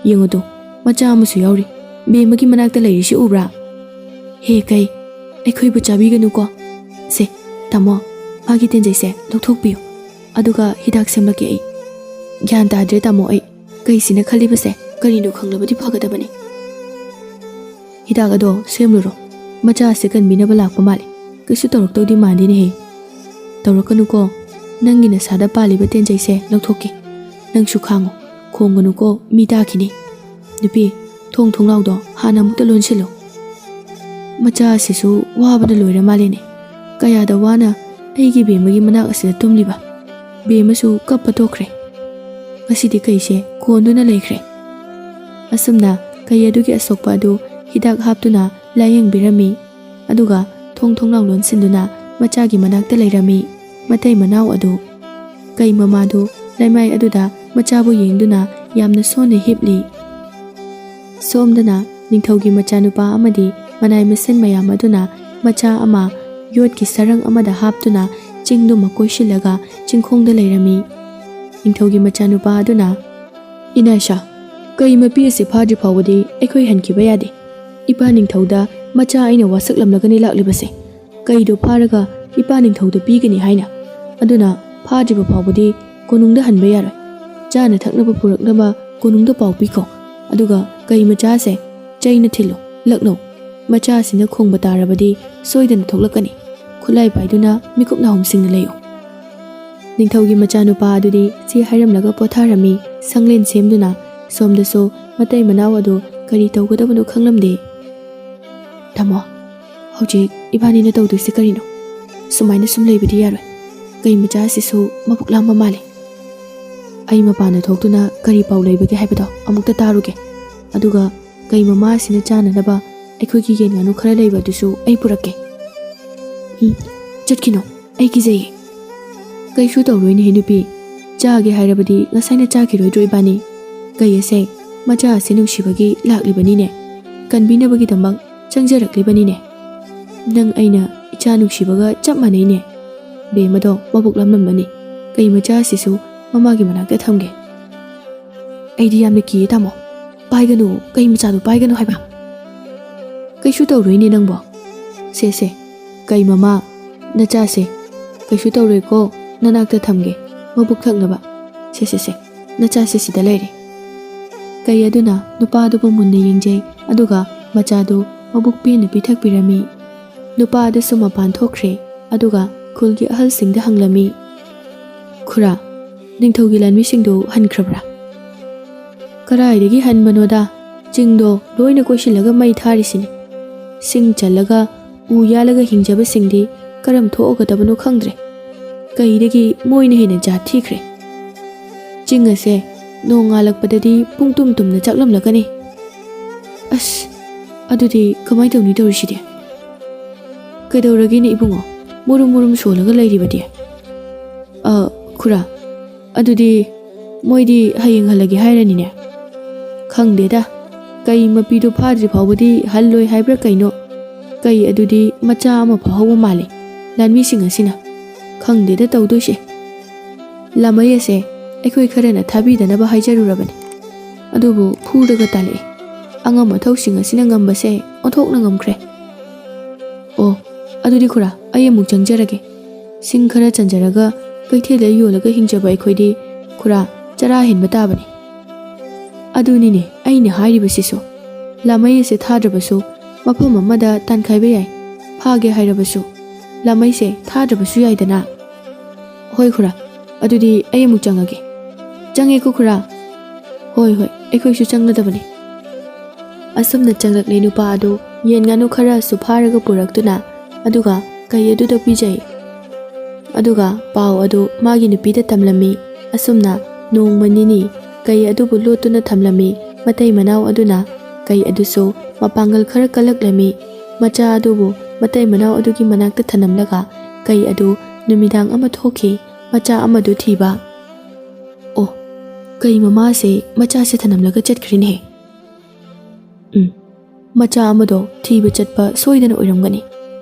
ꯌꯦꯡꯉꯨꯇꯨ, ꯃꯆꯥ ꯑꯃꯁꯨ ꯌꯥꯎꯔꯤ, ꯕꯦꯝꯃꯒꯤ ꯃꯅꯥꯛꯇ ꯂꯩꯔꯤꯁꯤ ꯎꯕ꯭ꯔꯥ? ꯍꯦ ꯀꯩ, ꯑꯩꯈꯣꯏꯕꯨ ꯆꯥꯕꯤꯒꯅꯨꯀꯣ꯫ ꯁꯦ, ꯇꯥꯃꯣ, ꯃꯥꯒꯤ ꯇꯦꯟꯖꯩꯁꯦ ꯂꯧꯊꯣꯛꯄꯤꯌꯨ, ꯑꯗꯨꯒ ꯍꯤꯗꯥꯛ ꯁꯦꯝꯂꯛꯀꯦ ꯑꯩ꯫ ꯒ꯭ꯌꯥꯟ ꯇꯥꯗ꯭ꯔꯦ ꯇꯥꯃꯣ ꯑꯩ, ꯀꯩꯁꯤꯅ ꯈꯜꯂꯤꯕꯁꯦ ꯀꯔꯤꯅꯣ ꯈꯪꯂꯕꯗꯤ ꯐꯒꯗꯕꯅꯤ꯫ ꯍꯤꯗꯥꯛ ꯑꯗꯣ ꯁꯦꯝꯂꯨꯔꯣ, ꯃꯆꯥ ꯑꯁꯤ ꯀꯟꯕꯤꯅꯕ ꯂꯥꯛꯄ ꯃꯥꯜꯂꯦ, ꯀꯩꯁꯨ ꯇꯧꯔꯛꯇꯧꯗꯤ ꯃꯥꯟꯗꯦꯅꯦꯍꯦ꯫ ꯇꯧꯔꯛꯀꯅꯨꯀꯣ, ꯅꯪꯒꯤ ꯅꯁꯥꯗ ꯄꯥꯜꯂꯤꯕ ꯇꯦꯟꯖꯩꯁꯦ ꯂꯧꯊꯣꯛꯀꯦ, ꯅꯪꯁꯨ ꯈꯥꯡꯉꯣ, ꯈꯣꯡꯒꯅꯨꯀꯣ, ꯃꯤ ꯇꯥꯈꯤꯅꯤ꯫ ꯅꯨꯄꯤ, ꯊꯣꯡꯅꯥꯎꯗꯣ ꯍꯥꯟꯅ ꯑꯃꯨꯛꯇ ꯂꯣꯟꯁꯤꯜꯂꯨ꯫ ꯃꯆꯥ ꯑꯁꯤꯁꯨ ꯋꯥꯕꯅ ꯂꯣꯏꯔ ꯃꯥꯜꯂꯦꯅꯦ, ꯀꯌꯥꯗ ꯋꯥꯅ ꯑꯩꯒꯤ ꯕꯦꯝꯃꯒꯤ ꯃꯅꯥꯛ ꯑꯁꯤꯗ ꯇꯨꯝꯂꯤꯕ꯫ ꯕꯦꯝꯃꯁꯨ ꯀꯞꯄ ꯇꯣꯛꯈ꯭ꯔꯦ, ꯉꯁꯤꯗꯤ ꯀꯩꯁꯦ ꯀꯣꯟꯗꯨꯅ ꯂꯩꯈ꯭ꯔꯦ꯫ ꯑꯁꯨꯝꯅ ꯀꯩ ꯑꯗꯨꯒꯤ ꯑꯁꯣꯛꯄ ꯑꯗꯨ ꯍꯤꯗꯥꯛ ꯍꯥꯞꯇꯨꯅ ꯂꯥꯌꯦꯡꯕꯤꯔꯝꯃꯤ꯫ ꯑꯗꯨꯒ ꯊꯣꯡꯅꯥꯎ ꯂꯣꯟꯁꯤꯟꯗꯨꯅ ꯃꯆꯥꯒꯤ ꯃꯅꯥꯛꯇ ꯂꯩꯔꯝꯃꯤ ꯃꯇꯩ ꯃꯅꯥꯎ ꯑꯗꯨ꯫ ꯀꯩ ꯃꯃꯥꯗꯨ ꯂꯩꯃꯥꯏ ꯑꯗꯨꯗ ꯃꯆꯥꯕꯨ ꯌꯦꯡꯗꯨꯅ ꯌꯥꯝꯅ ꯁꯣꯟꯅ ꯍꯤꯞꯂꯤ꯫ ꯁꯣꯝꯗꯅ ꯅꯤꯡꯊꯧꯒꯤ ꯃꯆꯥꯅꯨꯄꯥ ꯑꯃꯗꯤ ꯃꯅꯥꯏ ꯃꯁꯤꯟ ꯃꯌꯥꯝ ꯑꯗꯨꯅ ꯃꯆꯥ ꯑꯃ ꯌꯣꯠꯀꯤ ꯁꯔꯪ ꯑꯃꯗ ꯍꯥꯞꯇꯨꯅ ꯆꯤꯡꯗꯨꯃ ꯀꯣꯏꯁꯤꯜꯂꯒ ꯆꯤꯡꯈꯣꯡꯗ ꯂꯩꯔꯝꯃꯤ꯫ ꯅꯤꯡꯊꯧꯒꯤ ꯃꯆꯥꯅꯨꯄꯥ ꯑꯗꯨꯅ, "ꯏꯅꯥꯏꯁꯥ, ꯀꯩ ꯃꯄꯤ ꯑꯁꯤ ꯐꯥꯗ꯭ꯔꯤ ꯐꯥꯎꯕꯗꯤ ꯑꯩꯈꯣꯏ ꯍꯟꯈꯤꯕ ꯌꯥꯗꯦ꯫ ꯏꯄꯥ ꯅꯤꯡꯊꯧꯗ ꯃꯆꯥ ꯑꯩꯅ ꯋꯥꯁꯛꯂꯝꯂꯒꯅꯤ ꯂꯥꯛꯂꯤꯕꯁꯦ, ꯀꯩꯗꯣ ꯐꯥꯔꯒ ꯏꯄꯥ ꯅꯤꯡꯊꯧꯗ ꯄꯤꯒꯅꯤ ꯍꯥꯏꯅ꯫ ꯑꯗꯨꯅ ꯐꯥꯗ꯭ꯔꯤꯕ ꯐꯥꯎꯕꯗꯤ ꯀꯣꯅꯨꯡꯗ ꯍꯟꯕ ꯌꯥꯔꯣꯏ꯫ ꯆꯥꯅ ꯊꯛꯅꯕ ꯄꯨꯔꯛꯅꯕ ꯀꯣꯅꯨꯡꯗ ꯄꯥꯎ ꯄꯤꯈꯣ, ꯑꯗꯨꯒ ꯀꯩ ꯃꯆꯥꯁꯦ ꯆꯩꯅ ꯊꯤꯜꯂꯨ, ꯂꯛꯅꯧ꯫ ꯃꯆꯥ ꯑꯁꯤꯅ ꯈꯣꯡꯕ ꯇꯥꯔꯕꯗꯤ ꯁꯣꯏꯗꯅ ꯊꯣꯛꯂꯛꯀꯅꯤ꯫ ꯈꯨꯠꯂꯥꯏ ꯄꯥꯏꯗꯨꯅ ꯃꯤꯀꯨꯞ ꯅꯥꯍꯨꯝꯁꯤꯡꯅ ꯂꯩꯌꯨ." ꯅꯤꯡꯊꯧꯒꯤ ꯃꯆꯥꯅꯨꯄꯥ ꯑꯗꯨꯗꯤ ꯁꯤ ꯍꯥꯏꯔꯝꯂꯒ ꯄꯣꯊꯥꯔꯝꯃꯤ ꯁꯪꯂꯦꯟ ꯁꯦꯝꯗꯨꯅ꯫ ꯁꯣꯝꯗꯁꯨ ꯃꯇꯩ ꯃꯅꯥꯎ ꯑꯗꯨ ꯀꯔꯤ ꯇꯧꯒꯗꯕꯅꯣ ꯈꯪꯂꯝꯗꯦ꯫ "ꯇꯥꯃꯣ, ꯍꯧꯖꯤꯛ ꯏꯕꯥꯅꯤꯅ ꯇꯧꯗꯣꯏꯁꯤ ꯀꯔꯤꯅꯣ? ꯁꯨꯃꯥꯏꯅ ꯁꯨꯝ ꯂꯩꯕꯗꯤ ꯌꯥꯔꯣꯏ꯫ ꯀꯩ ꯃꯆꯥ ꯑꯁꯤꯁꯨ ꯃꯕꯨꯛ ꯂꯥꯝꯕ ꯃꯥꯜꯂꯤ꯫ ꯑꯩ ꯃꯄꯥꯟꯗ ꯊꯣꯛꯇꯨꯅ ꯀꯔꯤ ꯄꯥꯎ ꯂꯩꯕꯒꯦ ꯍꯥꯏꯕꯗꯣ ꯑꯃꯨꯛꯇ ꯇꯥꯔꯨꯒꯦ꯫ ꯑꯗꯨꯒ ꯀꯩ ꯃꯃꯥ ꯑꯁꯤꯅ ꯆꯥꯅꯅꯕ ꯑꯩꯈꯣꯏꯒꯤ ꯌꯦꯟ ꯉꯥꯅꯨ ꯈꯔ ꯂꯩꯕ ꯑꯗꯨꯁꯨ ꯑꯩ ꯄꯨꯔꯛꯀꯦ." "ꯆꯠꯈꯤꯅꯣ, ꯑꯩ ꯀꯤꯖꯩꯌꯦ." "ꯀꯩꯁꯨ ꯇꯧꯔꯣꯏꯅꯦꯍꯦ ꯅꯨꯄꯤ, ꯆꯥꯒꯦ ꯍꯥꯏꯔꯕꯗꯤ ꯉꯁꯥꯏꯅ ꯆꯥꯈꯤꯔꯣꯏꯗ꯭ꯔꯣ ꯏꯕꯥꯅꯤ? ꯀꯩ ꯑꯁꯦ ꯃꯆꯥ ꯑꯁꯤ ꯅꯨꯡꯁꯤꯕꯒꯤ ꯂꯥꯛꯂꯤꯕꯅꯤꯅꯦ, ꯀꯟꯕꯤꯅꯕꯒꯤꯗꯃꯛ ꯆꯪꯖꯔꯛꯂꯤꯕꯅꯤꯅꯦ꯫ ꯅꯪ ꯑꯩꯅ ꯏꯆꯥ ꯅꯨꯡꯁꯤꯕꯒ ꯆꯞ ꯃꯥꯟꯅꯩꯅꯦ꯫ ꯕꯦꯝꯃꯗꯣ ꯃꯕꯨꯛ ꯂꯥꯝꯂꯝꯃꯅꯤ, ꯀꯩ ꯃꯆꯥ ꯑꯁꯤꯁꯨ ꯃꯃꯥꯒꯤ ꯃꯅꯥꯛꯇ ꯊꯝꯒꯦ." "ꯑꯩꯗꯤ ꯌꯥꯝꯅ ꯀꯤꯌꯦ ꯇꯥꯃꯣ, ꯄꯥꯏꯒꯅꯨ, ꯀꯩ ꯃꯆꯥꯗꯣ ꯄꯥꯏꯒꯅꯨ ꯍꯥꯏꯕ." "ꯀꯩꯁꯨ ꯇꯧꯔꯣꯏꯅꯦ ꯅꯪꯕꯣ꯫ ꯁꯦ, ꯀꯩ ꯃꯃꯥ, ꯅꯆꯥꯁꯦ ꯀꯩꯁꯨ ꯇꯧꯔꯣꯏꯀꯣ, ꯅꯅꯥꯛꯇ ꯊꯝꯒꯦ, ꯃꯕꯨꯛ ꯊꯛꯅꯕ꯫ ꯁꯦ, ꯅꯆꯥꯁꯦ ꯁꯤꯗ ꯂꯩꯔꯦ." ꯀꯩ ꯑꯗꯨꯅ ꯅꯨꯄꯥꯗꯨꯕꯨ ꯃꯨꯟꯅ ꯌꯦꯡꯖꯩ, ꯑꯗꯨꯒ ꯃꯆꯥꯗꯨ ꯃꯕꯨꯛ ꯄꯦꯟꯅ ꯄꯤꯊꯛꯄꯤꯔꯝꯃꯤ꯫ ꯅꯨꯄꯥ ꯑꯗꯨꯁꯨ ꯃꯄꯥꯟ ꯊꯣꯛꯈ꯭ꯔꯦ, ꯑꯗꯨꯒ ꯈꯨꯜꯒꯤ ꯑꯍꯜꯁꯤꯡꯗ ꯍꯪꯂꯝꯃꯤ, "ꯈꯨꯔꯥ, ꯅꯤꯡꯊꯧꯒꯤ ꯂꯥꯟꯃꯤꯁꯤꯡꯗꯨ ꯍꯟꯈ꯭ꯔꯕ꯭ꯔꯥ?" "ꯀꯔꯥꯏꯗꯒꯤ ꯍꯟꯕꯅꯣꯗ, ꯆꯤꯡꯗꯣ ꯂꯣꯏꯅ ꯀꯣꯏꯁꯤꯜꯂꯒ ꯃꯩ ꯊꯥꯔꯤꯁꯤꯅꯤ꯫ ꯁꯤꯡ ꯆꯜꯂꯒ ꯎ ꯌꯥꯜꯂꯒ ꯍꯤꯡꯖꯕꯁꯤꯡꯗꯤ ꯀꯔꯝ ꯊꯣꯛꯑꯒꯗꯕꯅꯣ ꯈꯪꯗ꯭ꯔꯦ꯫ ꯀꯩꯗꯒꯤ ꯃꯣꯏꯅ ꯍꯦꯟꯅ ꯖꯥꯠ ꯊꯤꯈ꯭ꯔꯦ꯫ ꯆꯤꯡ ꯑꯁꯦ ꯅꯣꯡꯉꯥꯜꯂꯛꯄꯗꯗꯤ ꯄꯨꯡꯇꯨꯝ ꯇꯨꯝꯅ ꯆꯥꯛꯂꯝꯂꯒꯅꯤ꯫ ꯑꯁ, ꯑꯗꯨꯗꯤ ꯀꯃꯥꯏ ꯇꯧꯅꯤ ꯇꯧꯔꯤꯁꯤꯗꯤ? ꯀꯩꯗꯧꯔꯒꯦꯅꯦ ꯏꯕꯨꯡꯉꯣ, ꯃꯨꯔꯨꯝ ꯁꯣꯜꯂꯒ ꯂꯩꯔꯤꯕꯗꯤ?" "ꯈꯨꯔꯥ, ꯑꯗꯨꯗꯤ ꯃꯣꯏꯗꯤ ꯍꯌꯦꯡ ꯍꯜꯂꯒꯦ ꯍꯥꯏꯔꯅꯤꯅꯦ." "ꯈꯪꯗꯦꯗ, ꯀꯩ ꯃꯄꯤꯗꯨ ꯐꯥꯗ꯭ꯔꯤ ꯐꯥꯎꯕꯗꯤ ꯍꯜꯂꯣꯏ ꯍꯥꯏꯕ꯭ꯔꯥ ꯀꯩꯅꯣ꯫ ꯀꯩ ꯑꯗꯨꯗꯤ ꯃꯆꯥ ꯑꯃ ꯐꯥꯍꯧꯕ ꯃꯥꯜꯂꯦ, ꯂꯥꯟꯃꯤꯁꯤꯡ ꯑꯁꯤꯅ꯫ ꯈꯪꯗꯦꯗ ꯇꯧꯗꯣꯏꯁꯦ꯫ ꯂꯥꯃꯩ ꯑꯁꯦ ꯑꯩꯈꯣꯏ ꯈꯔꯅ ꯊꯥꯕꯤꯗꯅꯕ ꯍꯥꯏꯖꯔꯨꯔꯕꯅꯤ ꯑꯗꯨꯕꯨ ꯐꯨꯔꯒ ꯇꯥꯜꯂꯛꯏ ꯑꯉꯝ ꯑꯊꯧꯁꯤꯡ ꯑꯁꯤꯅ ꯉꯝꯕꯁꯦ ꯑꯣꯟꯊꯣꯛꯅ ꯉꯝꯈ꯭ꯔꯦ ꯑꯣ ꯑꯗꯨꯗꯤ ꯈꯨꯔꯥ ꯑꯩ ꯑꯃꯨꯛ ꯆꯪꯖꯔꯒꯦ ꯁꯤꯡ ꯈꯔ ꯆꯟꯖꯔꯒ ꯀꯩꯊꯦꯜꯗ ꯌꯣꯜꯂꯒ ꯍꯤꯡꯖꯕ ꯑꯩꯈꯣꯏꯗꯤ ꯈꯨꯔꯥ ꯆꯔꯥ ꯍꯦꯟꯕ ꯇꯥꯕꯅꯤ ꯑꯗꯨꯅꯤꯅꯦ ꯑꯩꯅ ꯍꯥꯏꯔꯤꯕꯁꯤꯁꯨ ꯂꯥꯃꯩ ꯑꯁꯤ ꯊꯥꯗ꯭ꯔꯕꯁꯨ ꯃꯐꯝ ꯑꯃꯗ ꯇꯥꯟꯈꯥꯏꯕ ꯌꯥꯏ ꯐꯥꯒꯦ ꯍꯥꯏꯔꯕꯁꯨ ꯂꯥꯃꯩꯁꯦ ꯊꯥꯗ꯭ꯔꯕꯁꯨ ꯌꯥꯏꯗꯅ ꯍꯣꯏ ꯈꯨꯔꯥ ꯑꯗꯨꯗꯤ ꯑꯩ ꯑꯃꯨꯛ ꯆꯪꯉꯒꯦ ꯆꯪꯉꯦꯀꯣ ꯈꯨꯔꯥ ꯍꯣꯏ ꯍꯣꯏ ꯑꯩꯈꯣꯏꯁꯨ ꯆꯪꯂꯗꯕꯅꯤ ꯑꯁꯨꯝꯅ ꯆꯪꯂꯛꯂꯦ ꯅꯨꯄꯥ ꯑꯗꯨ ꯌꯦꯟ ꯉꯥꯅꯨ ꯈꯔꯁꯨ ꯐꯥꯔꯒ ꯄꯨꯔꯛꯇꯨꯅ ꯑꯗꯨꯒ ꯀꯩ ꯑꯗꯨꯗ ꯄꯤꯖꯩ ꯑꯗꯨꯒ ꯄꯥꯎ ꯑꯗꯨ ꯃꯥꯒꯤ ꯅꯨꯄꯤꯗ ꯇꯝꯂꯝꯃꯤ ꯑꯁꯨꯝꯅ ꯅꯣꯡꯃ ꯅꯤꯅꯤ ꯀꯩ ꯑꯗꯨꯕꯨ ꯂꯣꯠꯇꯨꯅ ꯊꯝꯂꯝꯃꯤ ꯃꯇꯩ ꯃꯅꯥꯎ ꯑꯗꯨꯅ ꯀꯩ ꯑꯗꯨꯁꯨ ꯃꯄꯥꯡꯒꯜ ꯈꯔ ꯀꯜꯂꯛꯂꯝꯃꯤ ꯃꯆꯥ ꯑꯗꯨꯕꯨ ꯃꯇꯩ ꯃꯅꯥꯎ ꯑꯗꯨꯒꯤ ꯃꯅꯥꯛꯇ ꯊꯅꯝꯂꯒ ꯀꯩ ꯑꯗꯨ ꯅꯨꯃꯤꯗꯥꯡ ꯑꯃ ꯊꯣꯛꯈꯤ ꯃꯆꯥ ꯑꯃꯗꯨ ꯊꯤꯕ ꯑꯣ ꯀꯩ ꯃꯃꯥꯁꯦ ꯃꯆꯥꯁꯦ ꯊꯅꯝꯂꯒ ꯆꯠꯈ꯭ꯔꯤꯅꯦ ꯃꯆꯥ ꯑꯃꯗꯣ ꯊꯤꯕ ꯆꯠꯄ ꯁꯣꯏꯗꯅ ꯑꯣꯏꯔꯝꯒꯅꯤ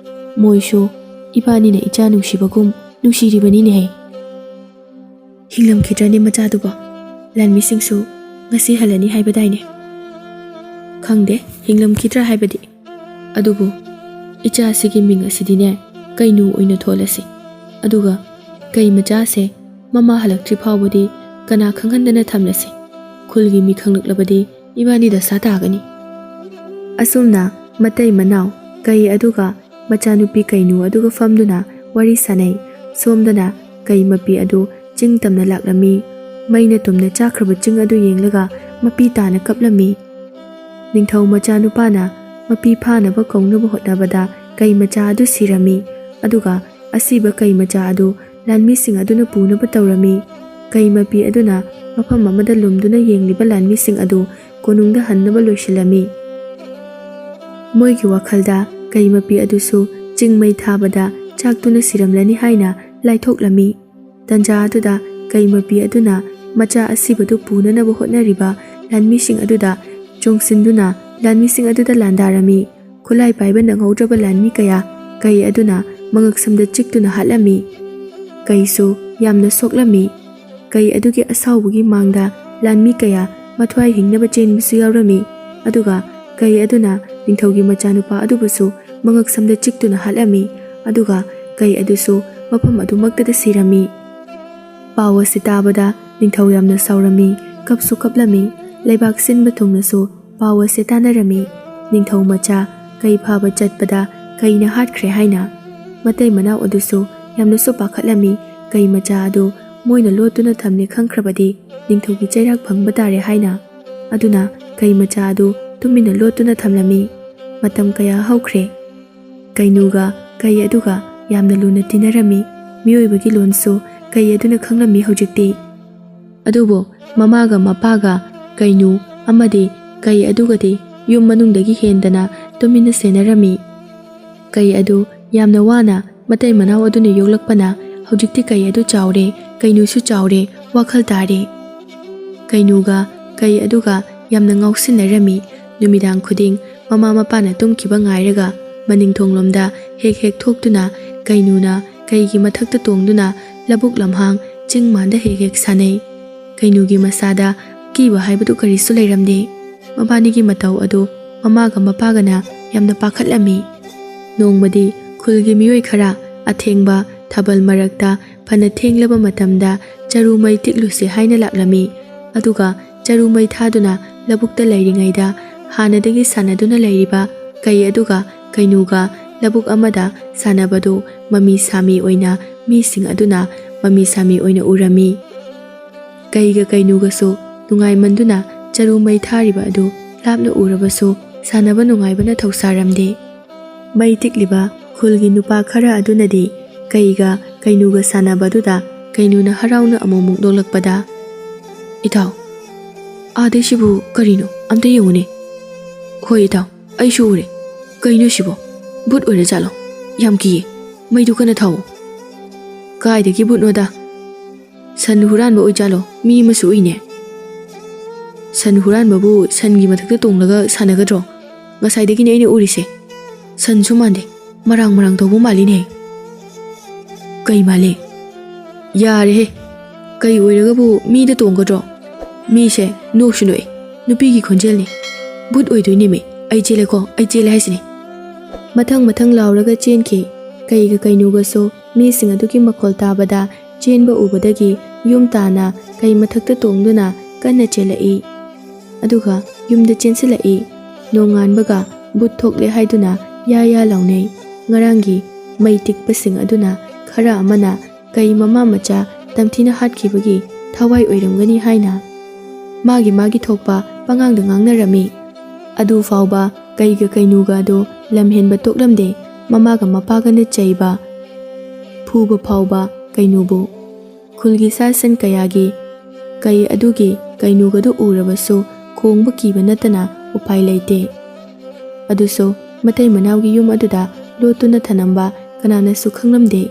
ꯃꯣꯏꯁꯨ ꯏꯕꯥꯅꯤꯅ ꯏꯆꯥ ꯅꯨꯡꯁꯤꯕꯒꯨꯝ ꯅꯨꯡꯁꯤꯔꯤꯕꯅꯤꯅꯦꯍꯦ ꯍꯤꯡꯂꯝꯈꯤꯗ꯭ꯔꯅꯦ ꯃꯆꯥꯗꯨꯕꯣ ꯂꯥꯟꯃꯤꯁꯤꯡꯁꯨ ꯉꯁꯤ ꯍꯜꯂꯅꯤ ꯍꯥꯏꯕꯗꯥꯏꯅꯦ ꯈꯪꯗꯦ ꯍꯤꯡꯂꯝꯈꯤꯗ꯭ꯔꯥ ꯍꯥꯏꯕꯗꯤ ꯑꯗꯨꯕꯨ ꯏꯆꯥꯁꯤꯒꯤ ꯃꯤꯡ ꯑꯁꯤꯗꯤꯅꯦ ꯀꯩꯅꯨ ꯑꯣꯏꯅ ꯊꯣꯜꯂꯁꯤ ꯑꯗꯨꯒ ꯀꯩ ꯃꯆꯥꯁꯦ ꯃꯃꯥ ꯍꯜꯂꯛꯇ꯭ꯔꯤ ꯐꯥꯎꯕꯗꯤ ꯀꯅꯥ ꯈꯪꯍꯟꯗꯅ ꯊꯝꯂꯁꯤ ꯈꯨꯜꯒꯤ ꯃꯤ ꯈꯪꯂꯛꯂꯕꯗꯤ ꯏꯕꯥꯅꯤ ꯗꯁꯥ ꯇꯥꯒꯅꯤ ꯑꯁꯨꯝꯅ ꯃꯇꯩ ꯃꯅꯥꯎ ꯀꯩ ꯑꯗꯨꯒ ꯃꯆꯥꯅꯨꯄꯤ ꯀꯩꯅꯨ ꯑꯗꯨꯒ ꯐꯝꯗꯨꯅ ꯋꯥꯔꯤ ꯁꯥꯅꯩ ꯁꯣꯝꯗꯅ ꯀꯩ ꯃꯄꯤ ꯑꯗꯨ ꯆꯤꯡ ꯇꯝꯅ ꯂꯥꯛꯂꯝꯃꯤ ꯃꯩꯅ ꯇꯨꯝꯅ ꯆꯥꯈ꯭ꯔꯕ ꯆꯤꯡ ꯑꯗꯨ ꯌꯦꯡꯂꯒ ꯃꯄꯤ ꯇꯥꯅ ꯀꯞꯂꯝꯃꯤ ꯅꯤꯡꯊꯧ ꯃꯆꯥꯅꯨꯄꯥꯅ ꯃꯄꯤ ꯐꯥꯅꯕ ꯀꯧꯅꯕ ꯍꯣꯠꯅꯕꯗ ꯀꯩ ꯃꯆꯥ ꯑꯗꯨ ꯁꯤꯔꯝꯃꯤ ꯑꯗꯨꯒ ꯑꯁꯤꯕ ꯀꯩ ꯃꯆꯥ ꯑꯗꯨ ꯂꯥꯟꯃꯤꯁꯤꯡ ꯑꯗꯨꯅ ꯄꯨꯅꯕ ꯇꯧꯔꯝꯃꯤ ꯀꯩ ꯃꯄꯤ ꯑꯗꯨꯅ ꯃꯐꯝ ꯑꯃꯗ ꯂꯨꯝꯗꯨꯅ ꯌꯦꯡꯂꯤꯕ ꯂꯥꯟꯃꯤꯁꯤꯡ ꯑꯗꯨ ꯀꯣꯅꯨꯡꯗ ꯍꯟꯅꯕ ꯂꯣꯏꯁꯤꯜꯂꯝꯃꯤ ꯃꯣꯏꯒꯤ ꯋꯥꯈꯜꯗ ꯀꯩ ꯃꯄꯤ ꯑꯗꯨꯁꯨ ꯆꯤꯡ ꯃꯩ ꯊꯥꯕꯗ ꯆꯥꯛꯇꯨꯅ ꯁꯤꯔꯝꯂꯅꯤ ꯍꯥꯏꯅ ꯂꯥꯏꯊꯣꯛꯂꯝꯃꯤ ꯇꯟꯖꯥ ꯑꯗꯨꯗ ꯀꯩ ꯃꯄꯤ ꯑꯗꯨꯅ ꯃꯆꯥ ꯑꯁꯤꯕꯗꯨ ꯄꯨꯅꯅꯕ ꯍꯣꯠꯅꯔꯤꯕ ꯂꯥꯟꯃꯤꯁꯤꯡ ꯑꯗꯨꯗ ꯆꯣꯡꯁꯤꯟꯗꯨꯅ ꯂꯥꯟꯃꯤꯁꯤꯡ ꯑꯗꯨꯗ ꯂꯥꯟꯗꯥꯔꯝꯃꯤ ꯈꯨꯠꯂꯥꯏ ꯄꯥꯏꯕ ꯅꯪꯍꯧꯗ꯭ꯔꯕ ꯂꯥꯟꯃꯤ ꯀꯌꯥ ꯀꯩ ꯑꯗꯨꯅ ꯃꯉꯛꯁꯝꯗ ꯆꯤꯛꯇꯨꯅ ꯍꯥꯠꯂꯝꯃꯤ ꯀꯩꯁꯨ ꯌꯥꯝꯅ ꯁꯣꯛꯂꯝꯃꯤ ꯀꯩ ꯑꯗꯨꯒꯤ ꯑꯁꯥꯎꯕꯒꯤ ꯃꯥꯡꯗ ꯂꯥꯟꯃꯤ ꯀꯌా ꯃꯊ꯭ꯋꯥꯏ ꯍꯤꯡꯅꯕ ꯆꯦꯟꯕꯁꯨ ꯌꯥꯎꯔꯝꯃꯤ ꯑꯗꯨꯒ ꯀꯩ ꯑꯗꯨꯅ ꯅꯤꯡꯊꯧꯒꯤ ꯃꯆꯥꯅꯨꯄꯥ ꯑꯗꯨꯕꯨꯁꯨ ꯃꯉꯛꯁꯝꯗ ꯆꯤꯛꯇꯨꯅ ꯍꯥꯠꯂꯝꯃꯤ ꯑꯗꯨꯒ ꯀꯩ ꯑꯗꯨꯁꯨ ꯃꯐꯝ ꯑꯗꯨꯃꯛꯇꯗ ꯁꯤꯔꯝꯃꯤ ꯄꯥꯎ ꯑꯁꯤ ꯇꯥꯕꯗ ꯅꯤꯡꯊꯧ ꯌꯥꯝꯅ ꯁꯥꯎꯔꯝꯃꯤ ꯀꯞꯁꯨ ꯀꯞꯂꯝꯃꯤ ꯂꯩꯕꯥꯛ ꯁꯤꯟꯕ ꯊꯨꯡꯅꯁꯨ ꯄꯥꯎ ꯑꯁꯤ ꯇꯥꯅꯔꯝꯃꯤ ꯅꯤꯡꯊꯧ ꯃꯆꯥ ꯀꯩ ꯐꯥꯕ ꯆꯠꯄꯗ ꯀꯩꯅ ꯍꯥꯠꯈ꯭ꯔꯦ ꯍꯥꯏꯅ ꯃꯇꯩ ꯃꯅꯥꯎ ꯑꯗꯨꯁꯨ ꯌꯥꯝꯅꯁꯨ ꯄꯥꯈꯠꯂꯝꯃꯤ ꯀꯩ ꯃꯆꯥ ꯑꯗꯨ ꯃꯣꯏꯅ ꯂꯣꯠꯇꯨꯅ ꯊꯝꯅꯤ ꯈꯪꯈ꯭ꯔꯕꯗꯤ ꯅꯤꯡꯊꯧꯒꯤ ꯆꯩꯔꯥꯛ ꯐꯪꯕ ꯇꯥꯔꯦ ꯍꯥꯏꯅ ꯑꯗꯨꯅ ꯀꯩ ꯃꯆꯥ ꯑꯗꯨ ꯇꯨꯃꯤꯟꯅ ꯂꯣꯠꯇꯨꯅ ꯊꯝꯂꯝꯃꯤ ꯃꯇꯝ ꯀꯌꯥ ꯍꯧꯈ꯭ꯔꯦ ꯀꯩꯅꯨꯒ ꯀꯩ ꯑꯗꯨꯒ ꯌꯥꯝꯅ ꯂꯨꯅ ꯇꯤꯟꯅꯔꯝꯃꯤ ꯃꯤꯑꯣꯏꯕꯒꯤ ꯂꯣꯟꯁꯨ ꯀꯩ ꯑꯗꯨꯅ ꯈꯪꯂꯝꯃꯤ ꯍꯧꯖꯤꯛꯇꯤ ꯑꯗꯨꯕꯨ ꯃꯃꯥꯒ ꯃꯄꯥꯒ ꯀꯩꯅꯨ ꯑꯃꯗꯤ ꯀꯩ ꯑꯗꯨꯒꯗꯤ ꯌꯨꯝ ꯃꯅꯨꯡꯗꯒꯤ ꯍꯦꯟꯗꯅ ꯇꯨꯃꯤꯟꯅ ꯁꯦꯟꯅꯔꯝꯃꯤ ꯀꯩ ꯑꯗꯨ ꯌꯥꯝꯅ ꯋꯥꯅ ꯃꯇꯩ ꯃꯅꯥꯎ ꯑꯗꯨꯅ ꯌꯣꯛꯂꯛꯄꯅ ꯍꯧꯖꯤꯛꯇꯤ ꯀꯩ ꯑꯗꯨ ꯆꯥꯎꯔꯦ ꯀꯩꯅꯨꯁꯨ ꯆꯥꯎꯔꯦ ꯋꯥꯈꯜ ꯇꯥꯔꯦ ꯀꯩꯅꯨꯒ ꯀꯩ ꯑꯗꯨꯒ ꯌꯥꯝꯅ ꯉꯥꯎꯁꯤꯟꯅꯔꯝꯃꯤ ꯅꯨꯃꯤꯗꯥꯡ ꯈꯨꯗꯤꯡ ꯃꯃꯥ ꯃꯄꯥꯅ ꯇꯨꯝꯈꯤꯕ ꯉꯥꯏꯔꯒ ꯃꯅꯤꯡ ꯊꯣꯡꯂꯣꯝꯗ ꯍꯦꯛ ꯍꯦꯛ ꯊꯣꯛꯇꯨꯅ ꯀꯩꯅꯨꯅ ꯀꯩꯒꯤ ꯃꯊꯛꯇ ꯇꯣꯡꯗꯨꯅ ꯂꯧꯕꯨꯛ ꯂꯝꯍꯥꯡ ꯆꯤꯡ ꯃꯥꯟꯗ ꯍꯦꯛ ꯍꯦꯛ ꯁꯥꯟꯅꯩ ꯀꯩꯅꯨꯒꯤ ꯃꯁꯥꯗ ꯀꯤꯕ ꯍꯥꯏꯕꯗꯨ ꯀꯔꯤꯁꯨ ꯂꯩꯔꯝꯗꯦ ꯃꯕꯥꯅꯤꯒꯤ ꯃꯇꯧ ꯑꯗꯨ ꯃꯃꯥꯒ ꯃꯄꯥꯒꯅ ꯌꯥꯝꯅ ꯄꯥꯈꯠꯂꯝꯃꯤ ꯅꯣꯡꯃꯗꯤ ꯈꯨꯜꯒꯤ ꯃꯤꯑꯣꯏ ꯈꯔ ꯑꯊꯦꯡꯕ ꯊꯥꯕꯜ ꯃꯔꯛꯇ ꯐꯅ ꯊꯦꯡꯂꯕ ꯃꯇꯝꯗ ꯆꯔꯨ ꯃꯩ ꯇꯤꯛꯂꯨꯁꯤ ꯍꯥꯏꯅ ꯂꯥꯛꯂꯝꯃꯤ ꯑꯗꯨꯒ ꯆꯔꯨ ꯃꯩ ꯊꯥꯗꯨꯅ ꯂꯧꯕꯨꯛꯇ ꯂꯩꯔꯤꯉꯩꯗ ꯍꯥꯟꯅꯗꯒꯤ ꯁꯥꯟꯅꯗꯨꯅ ꯂꯩꯔꯤꯕ ꯀꯩ ꯑꯗꯨꯒ ꯀꯩꯅꯨꯒ ꯂꯧꯕꯨꯛ ꯑꯃꯗ ꯁꯥꯟꯅꯕꯗꯨ ꯃꯃꯤ ꯁꯥꯃꯤ ꯑꯣꯏꯅ ꯃꯤꯁꯤꯡ ꯑꯗꯨꯅ ꯃꯃꯤ ꯁꯥꯃꯤ ꯑꯣꯏꯅ ꯎꯔꯝꯃꯤ ꯀꯩꯒ ꯀꯩꯅꯨꯒꯁꯨ ꯅꯨꯡꯉꯥꯏꯃꯟꯗꯨꯅ ꯆꯔꯨ ꯃꯩ ꯊꯥꯔꯤꯕ ꯑꯗꯨ ಲಾಪ್ನ ಊರಬಸು ಸಾನಬ ನುಂಗಾಯ್ಬನ ಥೌಸಾರಮ್ದೆ ಮೈ ತಿಕ್ಲಿಬ ಖುಲ್ಗಿ ನುಪಾ ಖರ ಅದುನದಿ ಕೈಗ ಕೈನುಗ ಸಾನಬದುದ ಕೈನುನ ಹರಾವ್ನ ಅಮುಮುಕ್ ನೋಲಕ್ಪದ ಇತಾವ್ ಆದೇಶಿಬು ಕರಿನು ಅಮ್ತ ಯೆಂಗುನೆ ಹೋಯ್ ಇತಾವ್ ಐಶು ಉರೆ ಕೈನು ಶಿಬೋ ಬುಟ್ ಒರೆ ಜಾಲೋ ಯಾಮ್ ಕಿಯೆ ಮೈದು ಕನ ಥಾವು ಕಾಯ್ದಗಿ ಬುಟ್ನೋದ सन हुरान बो जालो मी मसु इने सन हुरान बाबू सन गी मथक तोंगलगा सानगद्रो ngसाइदगी ने उरिसे सन सु मानदे मरांग मरांग तोबो मालिने कई माले यारे हे ꯀꯩ ꯑꯣꯏꯔꯒꯕꯨ ꯃꯤꯗ ꯇꯣꯡꯒꯗ꯭ꯔꯣ? ꯃꯤꯁꯦ ꯅꯣꯛꯁꯨ ꯅꯣꯛꯏ, ꯅꯨꯄꯤꯒꯤ ꯈꯣꯟꯖꯦꯜꯅꯤ, ꯕꯨꯠ ꯑꯣꯏꯗꯣꯏꯅꯦꯃꯤ, ꯑꯩ ꯆꯦꯜꯂꯦꯀꯣ, ꯑꯩ ꯆꯦꯜꯂꯦ ꯍꯥꯏꯁꯤꯅꯤ꯫ ꯃꯊꯪ ꯂꯥꯎꯔꯒ ꯆꯦꯟꯈꯤ꯫ ꯀꯩꯒ ꯀꯩꯅꯨꯒꯁꯨ ꯃꯤꯁꯤꯡ ꯑꯗꯨꯒꯤ ꯃꯈꯣꯜ ꯇꯥꯕꯗ ꯆꯦꯟꯕ ꯎꯕꯗꯒꯤ ꯌꯨꯝ ꯇꯥꯅ ꯀꯩ ꯃꯊꯛꯇ ꯇꯣꯡꯗꯨꯅ ꯀꯟꯅ ꯆꯦꯜꯂꯛꯏ꯫ ꯑꯗꯨꯒ ꯌꯨꯝꯗ ꯆꯦꯟꯁꯤꯜꯂꯛꯏ꯫ ꯅꯣꯡꯉꯥꯟꯕꯒ ꯕꯨꯠ ꯊꯣꯛꯂꯦ ꯍꯥꯏꯗꯨꯅ ꯌꯥ ꯂꯥꯎꯅꯩ꯫ ꯉꯔꯥꯡꯒꯤ ꯃꯩ ꯇꯤꯛꯄꯁꯤꯡ ꯑꯗꯨꯅ ꯈꯔ ꯑꯃꯅ ꯀꯩ ꯃꯃꯥ ꯃꯆꯥ ꯇꯝꯊꯤꯅ ꯍꯥꯠꯈꯤꯕꯒꯤ ꯊꯋꯥꯏ ꯑꯣꯏꯔꯝꯒꯅꯤ ꯍꯥꯏꯅ ꯃꯥꯒꯤ ꯊꯣꯛꯄ ꯄꯉꯥꯡꯗ ꯉꯥꯡꯅꯔꯝꯃꯤ꯫ ꯑꯗꯨ ꯐꯥꯎꯕ ꯀꯩꯒ ꯀꯩꯅꯨꯒ ꯑꯗꯨ ꯂꯝꯍꯦꯟꯕ ꯇꯣꯛꯂꯝꯗꯦ꯫ ꯃꯃꯥꯒ ꯃꯄꯥꯒꯅ ꯆꯩꯕ ꯐꯨꯕ ꯐꯥꯎꯕ ꯀꯩꯅꯨꯕꯨ꯫ ꯈꯨꯜꯒꯤ ꯁꯥ ꯁꯟ ꯀꯌꯥꯒꯤ ꯀꯩ ꯑꯗꯨꯒꯤ ꯀꯩꯅꯨꯒꯗꯨ ꯎꯔꯕꯁꯨ ꯈꯣꯡꯕ ꯀꯤꯕ ꯅꯠꯇꯅ ꯎꯄꯥꯏ ꯂꯩꯇꯦ꯫ ꯑꯗꯨꯁꯨ ꯃꯇꯩ ꯃꯅꯥꯎꯒꯤ ꯌꯨꯝ ꯑꯗꯨꯗ ꯂꯣꯠꯇꯨꯅ ꯊꯅꯝꯕ ꯀꯅꯥꯅꯁꯨ ꯈꯪꯂꯝꯗꯦ꯫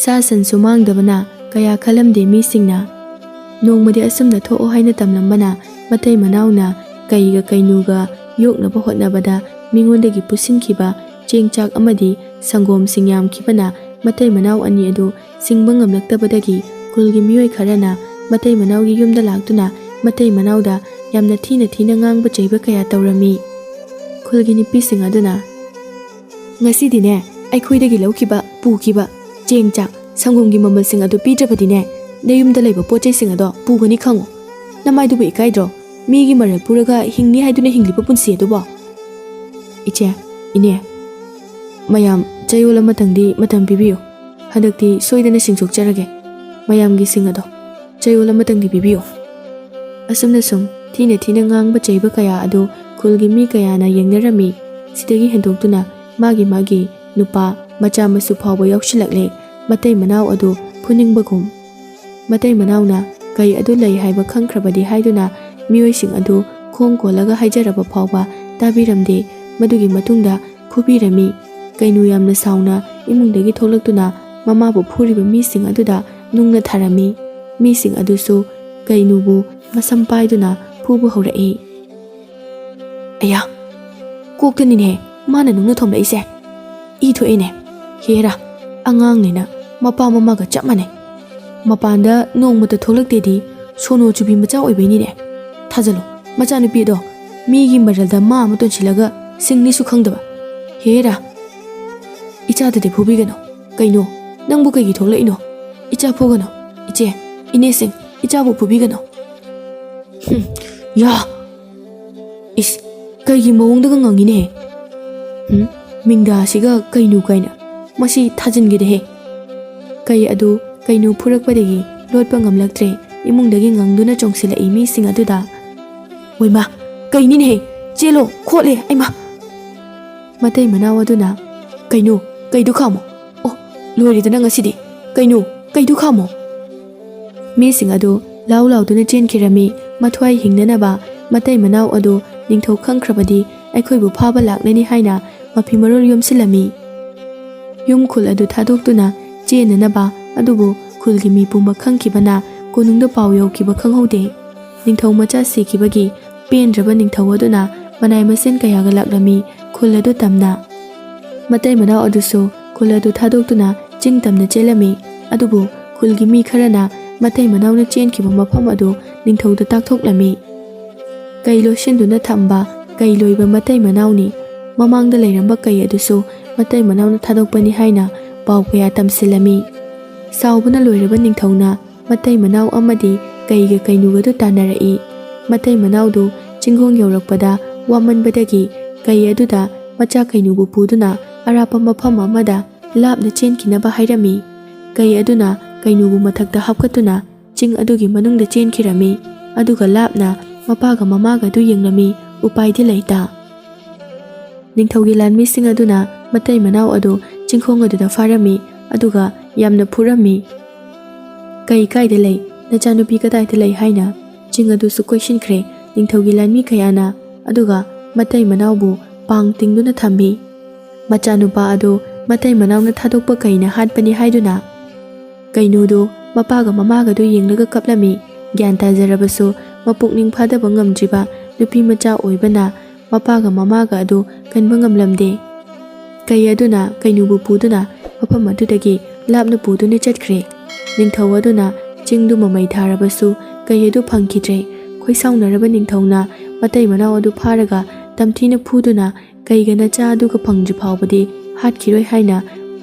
ꯁꯥ ꯁꯟꯁꯨ ꯃꯥꯡꯗꯕꯅ ꯀꯌా ꯈꯜꯂꯝꯗꯦ ꯃꯤꯁꯤꯡꯅ꯫ ꯅꯣꯡꯃꯗꯤ ꯑꯁꯨꯝꯅ ꯊꯣꯛꯑꯣ ꯍꯥꯏꯅ ꯇꯝꯂꯝꯕꯅ ꯃꯇꯩ ꯃꯅꯥꯎꯅ ꯀꯩꯒ ꯀꯩꯅꯨꯒ ꯌꯣꯛꯅꯕ ꯍꯣꯠꯅꯕꯗ ꯃꯤꯉꯣꯟꯗꯒꯤ ꯄꯨꯁꯤꯟꯈꯤꯕ ꯆꯦꯡ ꯆꯥꯛ ꯑꯃꯗꯤ ꯁꯪꯒꯣꯝꯁꯤꯡ ꯌꯥꯝꯈꯤꯕꯅ ꯃꯇꯩ ꯃꯅꯥꯎ ꯑꯅꯤ ꯑꯗꯨ ꯁꯤꯡꯕ ꯉꯝꯂꯛꯇꯕꯗꯒꯤ ꯈꯨꯜꯒꯤ ꯃꯤꯑꯣꯏ ꯈꯔꯅ ꯃꯇꯩ ꯃꯅꯥꯎꯒꯤ ꯌꯨꯝꯗ ꯂꯥꯛꯇꯨꯅ ꯃꯇꯩ ꯃꯅꯥꯎꯗ ꯌꯥꯝꯅ ꯊꯤꯅ ꯉꯥꯡꯕ ꯆꯩꯕ ꯀꯌꯥ ꯇꯧꯔꯝꯃꯤ꯫ ꯈꯨꯜꯒꯤ ꯅꯨꯄꯤꯁꯤꯡ ꯑꯗꯨꯅ ꯉꯁꯤꯗꯤꯅꯦ ꯑꯩꯈꯣꯏꯗꯒꯤ ꯂꯧꯈꯤꯕ ꯄꯨꯈꯤꯕ ꯆꯦꯡ ꯆꯥꯛ ꯁꯪꯒꯣꯝꯒꯤ ꯃꯃꯜꯁꯤꯡ ꯑꯗꯨ ꯄꯤꯗ꯭ꯔꯕꯗꯤꯅꯦ ꯅꯌꯨꯝꯗ ꯂꯩꯕ ꯄꯣꯠꯆꯩꯁꯤꯡ ꯑꯗꯣ ꯄꯨꯒꯅꯤ ꯈꯪꯉꯨ꯫ ꯅꯃꯥꯏꯗꯨꯕꯨ ꯏꯀꯥꯏꯗ꯭ꯔꯣ? ꯃꯤꯒꯤ ꯃꯔꯜ ꯄꯨꯔꯒ ꯍꯤꯡꯅꯤ ꯍꯥꯏꯗꯨꯅ ꯍꯤꯡꯂꯤꯕ ꯄꯨꯟꯁꯤ ꯑꯗꯨꯕꯣ? ꯏꯆꯦ, ꯏꯅꯦ, ꯃꯌꯥꯝ ꯆꯌꯣꯜ ꯑꯃꯇꯪꯗꯤ ꯃꯇꯝ ꯄꯤꯕꯤꯌꯨ꯫ ꯍꯟꯗꯛꯇꯤ ꯁꯣꯏꯗꯅ ꯁꯤꯡꯆꯣꯛꯆꯔꯒꯦ꯫ ꯃꯌꯥꯝꯒꯤ ꯁꯤꯡ ꯑꯗꯣ ꯆꯌꯣꯜ ꯑꯃꯇꯪꯗꯤ ꯄꯤꯕꯤꯌꯨ꯫ ꯑꯁꯨꯝꯅ ꯁꯨꯝ ꯊꯤꯅ ꯉꯥꯡꯕ ꯆꯩꯕ ꯀꯌꯥ ꯑꯗꯨ ꯈꯨꯜꯒꯤ ꯃꯤ ꯀꯌꯥꯅ ꯌꯦꯡꯅꯔꯝꯃꯤ꯫ ꯁꯤꯗꯒꯤ ꯍꯦꯟꯗꯣꯛꯇꯨꯅ ꯃꯥꯒꯤ ꯅꯨꯄꯥ ꯃꯆꯥ ꯃꯁꯨ ꯐꯥꯎꯕ ꯌꯥꯎꯁꯤꯜꯂꯛꯂꯦ ꯃꯇꯩ ꯃꯅꯥꯎ ꯑꯗꯨ ꯐꯨꯅꯤꯡꯕꯒꯨꯝ꯫ ꯃꯇꯩ ꯃꯅꯥꯎꯅ ꯀꯩ ꯑꯗꯨ ꯂꯩ ꯍꯥꯏꯕ ꯈꯪꯈ꯭ꯔꯕꯗꯤ ꯍꯥꯏꯗꯨꯅ ꯃꯤꯑꯣꯏꯁꯤꯡ ꯑꯗꯨ ꯈꯣꯡ ꯀꯣꯜꯂꯒ ꯍꯥꯏꯖꯔꯕ ꯐꯥꯎꯕ ꯇꯥꯕꯤꯔꯝꯗꯦ꯫ ꯃꯗꯨꯒꯤ ꯃꯇꯨꯡꯗ ꯐꯨꯕꯤꯔꯝꯃꯤ꯫ ꯀꯩꯅꯨ ꯌꯥꯝꯅ ꯁꯥꯎꯅ ꯏꯃꯨꯡꯗꯒꯤ ꯊꯣꯛꯂꯛꯇꯨꯅ ꯃꯃꯥꯕꯨ ꯐꯨꯔꯤꯕ ꯃꯤꯁꯤꯡ ꯑꯗꯨꯗ ꯅꯨꯡꯅ ꯊꯥꯔꯝꯃꯤ꯫ ꯃꯤꯁꯤꯡ ꯑꯗꯨꯁꯨ ꯀꯩꯅꯨꯕꯨ ꯃꯁꯝ ꯄꯥꯏꯗꯨꯅ ꯐꯨꯕ ꯍꯧꯔꯛꯏ꯫ ꯑꯌꯥ, ꯀꯣꯛꯇꯅꯤꯅꯦ ꯃꯥꯅ ꯅꯨꯡꯅ ꯊꯣꯝꯂꯛꯏꯁꯦ꯫ ꯏ ꯊꯣꯛꯑꯦꯅꯦ꯫ ꯍꯦꯔꯥ, ꯑꯉꯥꯡꯅꯤꯅ ꯃꯄꯥ ꯃꯃꯥꯒ ꯆꯞ ꯃꯥꯟꯅꯩ꯫ ꯃꯄꯥꯟꯗ ꯅꯣꯡꯃꯇ ꯊꯣꯛꯂꯛꯇꯦꯗꯤ ꯁꯣꯅꯣ ꯆꯨꯕꯤ ꯃꯆꯥ ꯑꯣꯏꯕꯩꯅꯤꯅꯦ꯫ ꯊꯥꯖꯜꯂꯨ ꯃꯆꯥꯅꯨꯄꯤ ꯑꯗꯣ ꯃꯤꯒꯤ ꯃꯔꯜꯗ ꯃꯥ ꯑꯃ ꯇꯣꯟꯁꯤꯜꯂꯒ ꯁꯤꯡꯅꯤꯁꯨ ꯈꯪꯗꯕ꯫ ꯍꯦꯔꯥ, ꯏꯆꯥꯗꯗꯤ ꯐꯨꯕꯤꯒꯅꯨ꯫ ꯀꯩꯅꯣ, ꯅꯪꯕꯨ ꯀꯩꯒꯤ ꯊꯣꯛꯂꯛꯏꯅꯣ? ꯏꯆꯥ ꯐꯨꯒꯅꯨ꯫ ꯏꯆꯦ, ꯏꯅꯦꯁꯤꯡ, ꯏꯆꯥꯕꯨ ꯐꯨꯕꯤꯒꯅꯨ꯫ ꯌꯥ! ꯏꯁ, ꯀꯩꯒꯤ ꯃꯑꯣꯡꯗꯒ ꯉꯪꯉꯤꯅꯦꯍꯦ? ꯃꯤꯡꯗꯥꯁꯤꯒ ꯀꯩꯅꯨ ꯀꯥꯏꯅ ꯃꯁꯤ ꯊꯥꯖꯤꯟꯒꯦꯗꯍꯦ꯫ ꯀꯩ ꯑꯗꯨ ꯀꯩꯅꯨ ꯐꯨꯔꯛꯄꯗꯒꯤ ꯂꯣꯠꯄ ꯉꯝꯂꯛꯇ꯭ꯔꯦ꯫ ꯏꯃꯨꯡꯗꯒꯤ ꯉꯪꯗꯨꯅ ꯆꯣꯡꯁꯤꯜꯂꯛꯏ ꯃꯤꯁꯤꯡ ꯑꯗꯨꯗ꯫ ꯋꯩꯃꯥ, ꯀꯩꯅꯤꯅꯦꯍꯦ, ꯆꯦꯜꯂꯣ, ꯈꯣꯠꯂꯦ, ꯑꯩꯃꯥ! ꯃꯇꯩ ꯃꯅꯥꯎ ꯑꯗꯨꯅ ꯀꯩꯅꯨ, ꯀꯩꯗꯨ ꯈꯥꯝꯃꯣ꯫ ꯑꯣ, ꯂꯣꯏꯔꯦꯗꯅ ꯉꯁꯤꯗꯤ꯫ ꯀꯩꯅꯨ, ꯀꯩꯗꯨ ꯈꯥꯝꯃꯣ꯫ ꯃꯤꯁꯤꯡ ꯑꯗꯨ ꯂꯥꯎꯗꯨꯅ ꯆꯦꯟꯈꯤꯔꯝꯃꯤ꯫ ꯃꯊ꯭ꯋꯥꯏ ꯍꯤꯡꯅꯅꯕ ꯃꯇꯩ ꯃꯅꯥꯎ ꯑꯗꯨ ꯅꯤꯡꯊꯧ ꯈꯪꯈ꯭ꯔꯕꯗꯤ ꯑꯩꯈꯣꯏꯕꯨ ꯐꯥꯕ ꯂꯥꯛꯂꯅꯤ ꯍꯥꯏꯅ ꯃꯐꯤ ꯃꯔꯣꯜ ꯌꯣꯝꯁꯤꯜꯂꯝꯃꯤ꯫ ꯌꯨꯝ ꯈꯨꯜ ꯑꯗꯨ ꯊꯥꯗꯣꯛꯇꯨꯅ ꯆꯦꯟꯅꯅꯕ꯫ ꯑꯗꯨꯕꯨ ꯈꯨꯜꯒꯤ ꯃꯤ ꯄꯨꯝꯕ ꯈꯪꯈꯤꯕꯅ ꯀꯣꯅꯨꯡꯗ ꯄꯥꯎ ꯌꯧꯈꯤꯕ ꯈꯪꯍꯧꯗꯦ꯫ ꯅꯤꯡꯊꯧ ꯃꯆꯥ ꯁꯤꯈꯤꯕꯒꯤ ꯄꯦꯟꯗ꯭ꯔꯕ ꯅꯤꯡꯊꯧ ꯑꯗꯨꯅ ꯃꯅꯥꯏ ꯃꯁꯤꯟ ꯀꯌꯥꯒ ꯂꯥꯛꯂꯝꯃꯤ ꯈꯨꯜ ꯑꯗꯨ ꯇꯝꯅ꯫ ꯃꯇꯩ ꯃꯅꯥꯎ ꯑꯗꯨꯁꯨ ꯈꯨꯜ ꯑꯗꯨ ꯊꯥꯗꯣꯛꯇꯨꯅ ꯆꯤꯡ ꯇꯝꯅ ꯆꯦꯜꯂꯝꯃꯤ꯫ ꯑꯗꯨꯕꯨ ꯈꯨꯜꯒꯤ ꯃꯤ ꯈꯔꯅ ꯃꯇꯩ ꯃꯅꯥꯎꯅ ꯆꯦꯟꯈꯤꯕ ꯃꯐꯝ ꯑꯗꯨ ꯅꯤꯡꯊꯧꯗ ꯇꯥꯛꯊꯣꯛꯂꯝꯃꯤ꯫ ꯀꯩ ꯂꯣꯠꯁꯤꯟꯗꯨꯅ ꯊꯝꯕ ꯀꯩ ꯂꯣꯏꯕ ꯃꯇꯩ ꯃꯅꯥꯎꯅꯤ꯫ ꯃꯃꯥꯡꯗ ꯂꯩꯔꯝꯕ ꯀꯩ ꯑꯗꯨꯁꯨ ꯃꯇꯩ ꯃꯅꯥꯎꯅ ꯊꯥꯗꯣꯛꯄꯅꯤ ꯍꯥꯏꯅ ꯄꯥꯎ ꯀꯌꯥ ꯇꯝꯁꯤꯜꯂꯝꯃꯤ꯫ ꯁꯥꯎꯕꯅ ꯂꯣꯏꯔꯕ ꯅꯤꯡꯊꯧꯅ ꯃꯇꯩ ꯃꯅꯥꯎ ꯑꯃꯗꯤ ꯀꯩꯒ ꯀꯩꯅꯨꯒꯗꯨ ꯇꯥꯟꯅꯔꯛꯏ꯫ ꯃꯇꯩ ꯃꯅꯥꯎꯗꯨ ꯆꯤꯡꯈꯣꯡ ꯌꯧꯔꯛꯄꯗ ꯋꯥꯃꯟꯕꯗꯒꯤ ꯀꯩ ꯑꯗꯨꯗ ꯃꯆꯥ ꯀꯩꯅꯨꯕꯨ ꯄꯨꯗꯨꯅ ꯑꯔꯥꯞꯄ ꯃꯐꯝ ꯑꯃꯗ ꯂꯥꯞꯅ ꯆꯦꯟꯈꯤꯅꯕ ꯍꯥꯏꯔꯝꯃꯤ꯫ ꯀꯩ ꯑꯗꯨꯅ ꯀꯩꯅꯨꯕꯨ ꯃꯊꯛꯇ ꯍꯥꯞꯀꯠꯇꯨꯅ ꯆꯤꯡ ꯑꯗꯨꯒꯤ ꯃꯅꯨꯡꯗ ꯆꯦꯟꯈꯤꯔꯝꯃꯤ꯫ ꯑꯗꯨꯒ ꯂꯥꯞꯅ ꯃꯄꯥꯒ ꯃꯃꯥꯒꯗꯨ ꯌꯦꯡꯂꯝꯃꯤ꯫ ꯎꯄꯥꯏꯗꯤ ꯂꯩꯇ꯫ ꯅꯤꯡꯊꯧꯒꯤ ꯂꯥꯟꯃꯤꯁꯤꯡ ꯑꯗꯨꯅ ꯃꯇꯩ ꯃꯅꯥꯎ ꯑꯗꯨ ꯆꯤꯡꯈꯣꯡ ꯑꯗꯨꯗ ꯐꯥꯔꯝꯃꯤ꯫ ꯑꯗꯨꯒ ꯌꯥꯝꯅ ꯐꯨꯔꯝꯃꯤ꯫ ꯀꯩ ꯀꯥꯏꯗ ꯂꯩ? ꯅꯆꯥꯅꯨꯄꯤ ꯀꯗꯥꯏꯗ ꯂꯩ? ꯍꯥꯏꯅ ꯆꯤꯡ ꯑꯗꯨꯁꯨ ꯀꯣꯏꯁꯤꯟꯈ꯭ꯔꯦ ꯅꯤꯡꯊꯧꯒꯤ ꯂꯥꯟꯃꯤ ꯀꯌꯥꯅ꯫ ꯑꯗꯨꯒ ꯃꯇꯩ ꯃꯅꯥꯎꯕꯨ ꯄꯥꯡ ꯇꯤꯡꯗꯨꯅ ꯊꯝꯃꯤ꯫ ꯃꯆꯥꯅꯨꯄꯥ ꯑꯗꯨ ꯃꯇꯩ ꯃꯅꯥꯎꯅ ꯊꯥꯗꯣꯛꯄ ꯀꯩꯅ ꯍꯥꯠꯄꯅꯤ ꯍꯥꯏꯗꯨꯅ꯫ ꯀꯩꯅꯨꯗꯨ ꯃꯄꯥꯒ ꯃꯃꯥꯒꯗꯨ ꯌꯦꯡꯂꯒ ꯀꯞꯂꯝꯃꯤ꯫ ꯒ꯭ꯌꯥꯟ ꯇꯥꯖꯔꯕꯁꯨ ꯃꯄꯨꯛꯅꯤꯡ ꯐꯥꯗꯕ ꯉꯝꯗ꯭ꯔꯤꯕ ꯅꯨꯄꯤ ꯃꯆꯥ ꯑꯣꯏꯕꯅ ꯃꯄꯥꯒ ꯃꯃꯥꯒ ꯑꯗꯨ ꯀꯟꯕ ꯉꯝꯂꯝꯗꯦ꯫ ꯀꯩ ꯑꯗꯨꯅ ꯀꯩꯅꯨꯕꯨ ꯄꯨꯗꯨꯅ ꯃꯐꯝ ꯑꯗꯨꯗꯒꯤ ꯂꯥꯞꯅ ꯄꯨꯗꯨꯅ ꯆꯠꯈ꯭ꯔꯦ꯫ ꯅꯤꯡꯊꯧ ꯑꯗꯨꯅ ꯆꯤꯡꯗꯨ ꯃꯃꯩ ꯊꯥꯔꯕꯁꯨ ꯀꯩ ꯑꯗꯨ ꯐꯪꯈꯤꯗ꯭ꯔꯦ꯫ ꯈꯣꯏꯁꯥꯎꯅꯔꯕ ꯅꯤꯡꯊꯧꯅ ꯃꯇꯩ ꯃꯅꯥꯎ ꯑꯗꯨ ꯐꯥꯔꯒ ꯇꯝꯊꯤꯅ ꯐꯨꯗꯨꯅ ꯀꯩꯒ ꯅꯆꯥ ꯑꯗꯨꯒ ꯐꯪꯗ꯭ꯔꯤ ꯐꯥꯎꯕꯗꯤ ꯍꯥꯠꯈꯤꯔꯣꯏ ꯍꯥꯏꯅ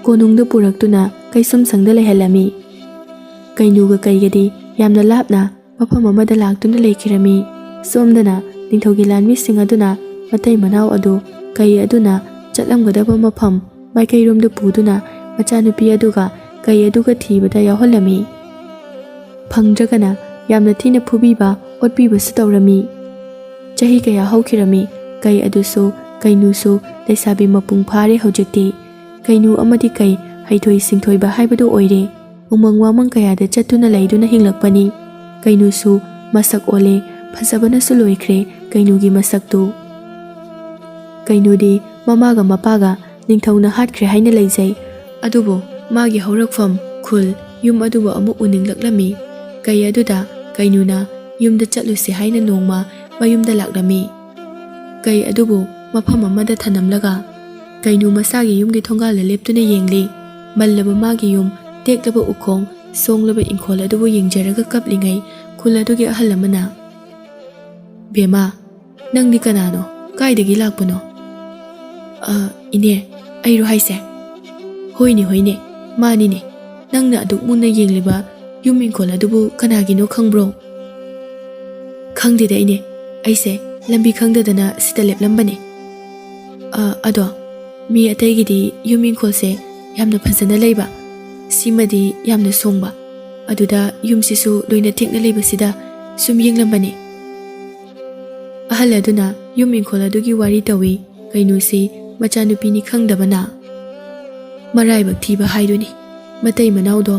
ꯀꯣꯅꯨꯡꯗ ꯄꯨꯔꯛꯇꯨꯅ ꯀꯩꯁꯨꯝꯁꯪꯗ ꯂꯩꯍꯜꯂꯝꯃꯤ꯫ ꯀꯩꯅꯨꯒ ꯀꯩꯒꯗꯤ ꯌꯥꯝꯅ ꯂꯥꯞꯅ ꯃꯐꯝ ꯑꯃꯗ ꯂꯥꯛꯇꯨꯅ ꯂꯩꯈꯤꯔꯝꯃꯤ꯫ ꯁꯣꯝꯗꯅ ꯅꯤꯡꯊꯧꯒꯤ ꯂꯥꯟꯃꯤꯁꯤꯡ ꯑꯗꯨꯅ ꯃꯇꯩ ꯃꯅꯥꯎ ꯑꯗꯨ ꯀꯩ ꯑꯗꯨꯅ ꯆꯠꯂꯝꯒꯗꯕ ꯃꯐꯝ ꯃꯥꯏꯀꯩꯔꯣꯝꯗ ꯄꯨꯗꯨꯅ ꯃꯆꯥꯅꯨꯄꯤ ꯑꯗꯨꯒ ꯀꯩ ꯑꯗꯨꯒ ꯊꯤꯕꯗ ꯌꯥꯎꯍꯜꯂꯝꯃꯤ꯫ ꯐꯪꯗ꯭ꯔꯒꯅ ꯌꯥꯝꯅ ꯊꯤꯅ ꯐꯨꯕꯤꯕ ꯑꯣꯠꯄꯤꯕꯁꯨ ꯇꯧꯔꯝꯃꯤ꯫ ꯆꯍꯤ ꯀꯌꯥ ꯍꯧꯈꯤꯔꯝꯃꯤ꯫ ꯀꯩ ꯑꯗꯨꯁꯨ ꯀꯩꯅꯨꯁꯨ ꯂꯩꯁꯥꯕꯤ ꯃꯄꯨꯡ ꯐꯥꯔꯦ ꯍꯧꯖꯤꯛꯇꯤ꯫ ꯀꯩꯅꯨ ꯑꯃꯗꯤ ꯀꯩ ꯍꯩꯊꯣꯏ ꯁꯤꯡꯊꯣꯏꯕ ꯍꯥꯏꯕꯗꯨ ꯑꯣꯏꯔꯦ꯫ ꯎꯃꯪ ꯋꯥꯃꯪ ꯀꯌꯥꯗ ꯆꯠꯇꯨꯅ ꯂꯩꯗꯨꯅ ꯍꯤꯡꯂꯛꯄꯅꯤ꯫ ꯀꯩꯅꯨꯁꯨ ꯃꯁꯛ ꯑꯣꯜꯂꯦ, ꯐꯖꯕꯅꯁꯨ ꯂꯣꯏꯈ꯭ꯔꯦ ꯀꯩꯅꯨꯒꯤ ꯃꯁꯛꯇꯨ꯫ ꯀꯩꯅꯨꯗꯤ ꯃꯃꯥꯒ ꯃꯄꯥꯒ ꯅꯤꯡꯊꯧꯅ ꯍꯥꯠꯈ꯭ꯔꯦ ꯍꯥꯏꯅ ꯂꯩꯖꯩ꯫ ꯑꯗꯨꯕꯨ ꯃꯥꯒꯤ ꯍꯧꯔꯛꯐꯝ ꯈꯨꯜ ꯌꯨꯝ ꯑꯗꯨꯕꯨ ꯑꯃꯨꯛ ꯎꯅꯤꯡꯂꯛꯂꯝꯃꯤ꯫ ꯀꯩ ꯑꯗꯨꯗ ꯀꯩꯅꯨꯅ ꯌꯨꯝꯗ ꯆꯠꯂꯨꯁꯤ ꯍꯥꯏꯅ ꯅꯣꯡꯃ ꯃꯌꯨꯝꯗ ꯂꯥꯛꯂꯝꯃꯤ꯫ ꯀꯩ ꯑꯗꯨꯕꯨ ꯃꯐꯝ ꯑꯃꯗ ꯊꯅꯝꯂꯒ ꯀꯩꯅꯨ ꯃꯁꯥꯒꯤ ꯌꯨꯝꯒꯤ ꯊꯣꯡꯒꯥꯜꯗ ꯂꯦꯞꯇꯨꯅ ꯌꯦꯡꯂꯤ꯫ ꯃꯜꯂꯕ ꯃꯥꯒꯤ ꯌꯨꯝ, ꯇꯦꯛꯂꯕ ꯎꯈꯣꯡ, ꯁꯣꯡꯂꯕ ꯏꯪꯈꯣꯜ ꯑꯗꯨꯕꯨ ꯌꯦꯡꯖꯔꯒ ꯀꯞꯂꯤꯉꯩ ꯈꯨꯜ ꯑꯗꯨꯒꯤ ꯑꯍꯜ ꯑꯃꯅ, "ꯕꯦꯃꯥ, ꯅꯪꯗꯤ ꯀꯅꯥꯅꯣ? ꯀꯥꯏꯗꯒꯤ ꯂꯥꯛꯄꯅꯣ?" "ꯏꯅꯦ, ꯑꯩꯔꯣ ꯍꯥꯏꯁꯦ?" "ꯍꯣꯏꯅꯦ ꯍꯣꯏꯅꯦ, ꯃꯥꯅꯤꯅꯦ꯫ ꯅꯪꯅ ꯑꯗꯨꯛ ꯃꯨꯟꯅ ꯌꯦꯡꯂꯤꯕ ꯌꯨꯝ ꯏꯪꯈꯣꯜ ꯑꯗꯨꯕꯨ ꯀꯅꯥꯒꯤꯅꯣ ꯈꯪꯕ꯭ꯔꯣ?" "ꯈꯪꯗꯦꯗ ꯏꯅꯦ, ꯑꯩꯁꯦ ꯂꯝꯕꯤ ꯈꯪꯗꯗꯅ ꯁꯤꯗ ꯂꯦꯞꯂꯝꯕꯅꯦ." "ꯑꯗꯣ ꯃꯤ ꯑꯇꯩꯒꯤꯗꯤ ꯌꯨꯝ ꯏꯪꯈꯣꯜꯁꯦ ꯌꯥꯝꯅ ꯐꯖꯅ ꯂꯩꯕ, ꯁꯤꯃꯗꯤ ꯌꯥꯝꯅ ꯁꯣꯡꯕ, ꯑꯗꯨꯗ ꯌꯨꯝꯁꯤꯁꯨ ꯂꯣꯏꯅ ꯇꯦꯛꯅ ꯂꯩꯕꯁꯤꯗ ꯁꯨꯝ ꯌꯦꯡꯂꯝꯕꯅꯦ." ꯑꯍꯜ ꯑꯗꯨꯅ ꯌꯨꯝ ꯏꯪꯈꯣꯜ ꯑꯗꯨꯒꯤ ꯋꯥꯔꯤ ꯇꯧꯏ꯫ ꯀꯩꯅꯨꯁꯤ ꯃꯆꯥꯅꯨꯄꯤꯅꯤ ꯈꯪꯗꯕꯅ ꯃꯔꯥꯏꯕꯛ ꯊꯤꯕ ꯍꯥꯏꯗꯨꯅꯤ꯫ ꯃꯇꯩ ꯃꯅꯥꯎꯗꯣ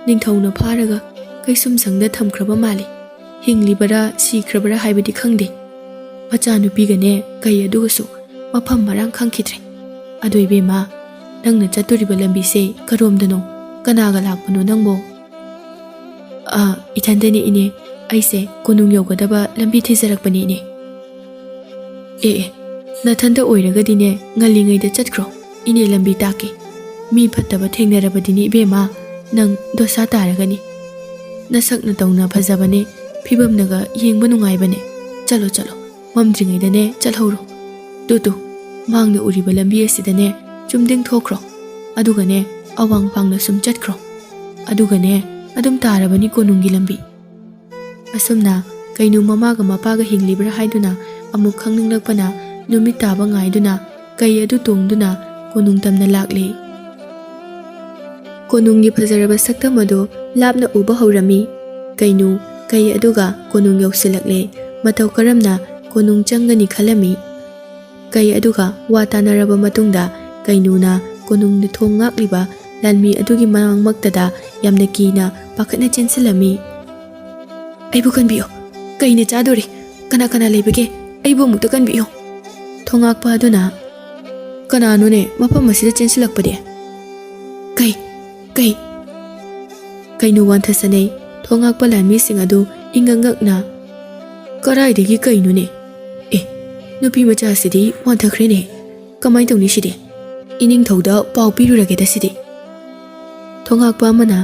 ꯅꯤꯡꯊꯧꯅ ꯐꯥꯔꯒ ꯀꯩꯁꯨꯝꯁꯪꯗ ꯊꯝꯈ꯭ꯔꯕ ꯃꯥꯜꯂꯤ꯫ ꯍꯤꯡꯂꯤꯕꯔꯥ ꯁꯤꯈ꯭ꯔꯕꯔꯥ ꯍꯥꯏꯕꯗꯤ ꯈꯪꯗꯦ꯫ ꯃꯆꯥꯅꯨꯄꯤꯒꯅꯦ ꯀꯩ ꯑꯗꯨꯒꯁꯨ ꯃꯐꯝ ꯃꯔꯥꯡ ꯈꯪꯈꯤꯗ꯭ꯔꯦ꯫ ꯑꯗꯨ ꯏꯕꯦꯝꯃ, ꯅꯪꯅ ꯆꯠꯇꯣꯔꯤꯕ ꯂꯝꯕꯤꯁꯦ ꯀꯔꯣꯝꯗꯅꯣ? ꯀꯅꯥꯒ ꯂꯥꯛꯄꯅꯣ ꯅꯪꯕꯣ?" "ꯏꯊꯟꯗꯅꯤ ꯏꯅꯦ, ꯑꯩꯁꯦ ꯀꯣꯅꯨꯡ ꯌꯧꯒꯗꯕ ꯂꯝꯕꯤ ꯊꯤꯖꯔꯛꯄꯅꯤ ꯏꯅꯦ." "ꯑꯦ ꯅꯊꯟꯗ ꯑꯣꯏꯔꯒꯗꯤꯅꯦ ꯉꯜꯂꯤꯉꯩꯗ ꯆꯠꯈ꯭ꯔꯣ, ꯏꯅꯦ ꯂꯝꯕꯤ ꯇꯥꯛꯀꯦ꯫ ꯃꯤ ꯐꯠꯇꯕ ꯊꯦꯡꯅꯔꯕꯗꯤꯅꯦ ꯏꯕꯦꯝꯃ, ꯅꯪ ꯗꯣꯁꯥ ꯇꯥꯔꯒꯅꯤ꯫ ꯅꯁꯛꯅ ꯇꯧꯅ ꯐꯖꯕꯅꯦ, ꯐꯤꯕꯝꯅꯒ ꯌꯦꯡꯕ ꯅꯨꯡꯉꯥꯏꯕꯅꯦ꯫ ꯆꯠꯂꯣ ꯆꯠꯂꯣ, ꯃꯝꯗ꯭ꯔꯤꯉꯩꯗꯅꯦ ꯆꯠꯍꯧꯔꯣ꯫ ꯇꯨ ꯃꯥꯡꯗ ꯎꯔꯤꯕ ꯂꯝꯕꯤ ꯑꯁꯤꯗꯅꯦ ꯆꯨꯝꯗꯤꯡ ꯊꯣꯛꯈ꯭ꯔꯣ, ꯑꯗꯨꯒꯅꯦ ꯑꯋꯥꯡ ꯄꯥꯡꯅ ꯁꯨꯝ ꯆꯠꯈ꯭ꯔꯣ, ꯑꯗꯨꯒꯅꯦ ꯑꯗꯨꯝ ꯇꯥꯔꯕꯅꯤ ꯀꯣꯅꯨꯡꯒꯤ ꯂꯝꯕꯤ." ꯑꯁꯨꯝꯅ ꯀꯩꯅꯨ ꯃꯃꯥꯒ ꯃꯄꯥꯒ ꯍꯤꯡꯂꯤꯕ꯭ꯔꯥ ꯍꯥꯏꯗꯨꯅ ꯑꯃꯨꯛ ꯈꯪꯅꯤꯡꯂꯛꯄꯅ ꯅꯨꯃꯤꯠ ꯇꯥꯕ ꯉꯥꯏꯗꯨꯅ ꯀꯩ ꯑꯗꯨ ꯇꯣꯡꯗꯨꯅ ꯀꯣꯅꯨꯡ ꯇꯝꯅ ꯂꯥꯛꯂꯤ꯫ ꯀꯣꯅꯨꯡꯒꯤ ꯐꯖꯔꯕ ꯁꯛꯇꯝ ꯑꯗꯨ ꯂꯥꯞꯅ ꯎꯕ ꯍꯧꯔꯝꯃꯤ꯫ ꯀꯩꯅꯨ ꯀꯩ ꯑꯗꯨꯒ ꯀꯣꯅꯨꯡ ꯌꯧꯁꯤꯜꯂꯛꯂꯦ꯫ ꯃꯇꯧ ꯀꯔꯝꯅ ꯀꯣꯅꯨꯡ ꯆꯪꯒꯅꯤ ꯈꯜꯂꯝꯃꯤ꯫ ꯀꯩ ꯑꯗꯨꯒ ꯋꯥ ꯇꯥꯅꯔꯕ ꯃꯇꯨꯡꯗ ꯀꯩꯅꯨꯅ ꯀꯣꯅꯨꯡꯒꯤ ꯊꯣꯡ ꯉꯥꯛꯂꯤꯕ ꯂꯥꯟꯃꯤ ꯑꯗꯨꯒꯤ ꯃꯃꯥꯡꯃꯛꯇꯗ ꯌꯥꯝꯅ ꯀꯤꯅ ꯄꯥꯈꯠꯅ ꯆꯦꯟꯁꯤꯜꯂꯝꯃꯤ꯫ "ꯑꯩꯕꯨ ꯀꯟꯕꯤꯌꯨ, ꯀꯩꯅ ꯆꯥꯗꯣꯔꯤ, ꯀꯅꯥ ꯀꯅꯥ ꯂꯩꯕꯒꯦ? ꯑꯩꯕꯨ ꯑꯃꯨꯛꯇ ꯀꯟꯕꯤꯌꯨ." ꯊꯣꯡꯉꯥꯛꯄ ꯑꯗꯨꯅ, "ꯀꯅꯥꯅꯣꯅꯦ ꯃꯐꯝ ꯑꯁꯤꯗ ꯆꯦꯟꯁꯤꯜꯂꯛꯄꯗꯤ?" ꯀꯩ ꯀꯩꯅꯨ ꯋꯥꯟꯊꯁꯅꯩ꯫ ꯊꯣꯡꯉꯥꯛꯄ ꯂꯥꯟꯃꯤꯁꯤꯡ ꯑꯗꯨ ꯏꯉꯛ ꯉꯛꯅ, "ꯀꯔꯥꯏꯗꯒꯤ ꯀꯩꯅꯣꯅꯦ? ꯅꯨꯄꯤ ꯃꯆꯥꯁꯤꯗꯤ ꯋꯥꯟꯊꯈ꯭ꯔꯦꯅꯦ꯫ ꯀꯃꯥꯏ ꯇꯧꯅꯤ ꯁꯤꯗꯤ? ꯏꯅꯤꯡꯊꯧꯗ ꯄꯥꯎ ꯄꯤꯔꯨꯔꯒꯦꯗ ꯁꯤꯗꯤ." ꯊꯣꯡꯉꯥꯛꯄ ꯑꯃꯅ,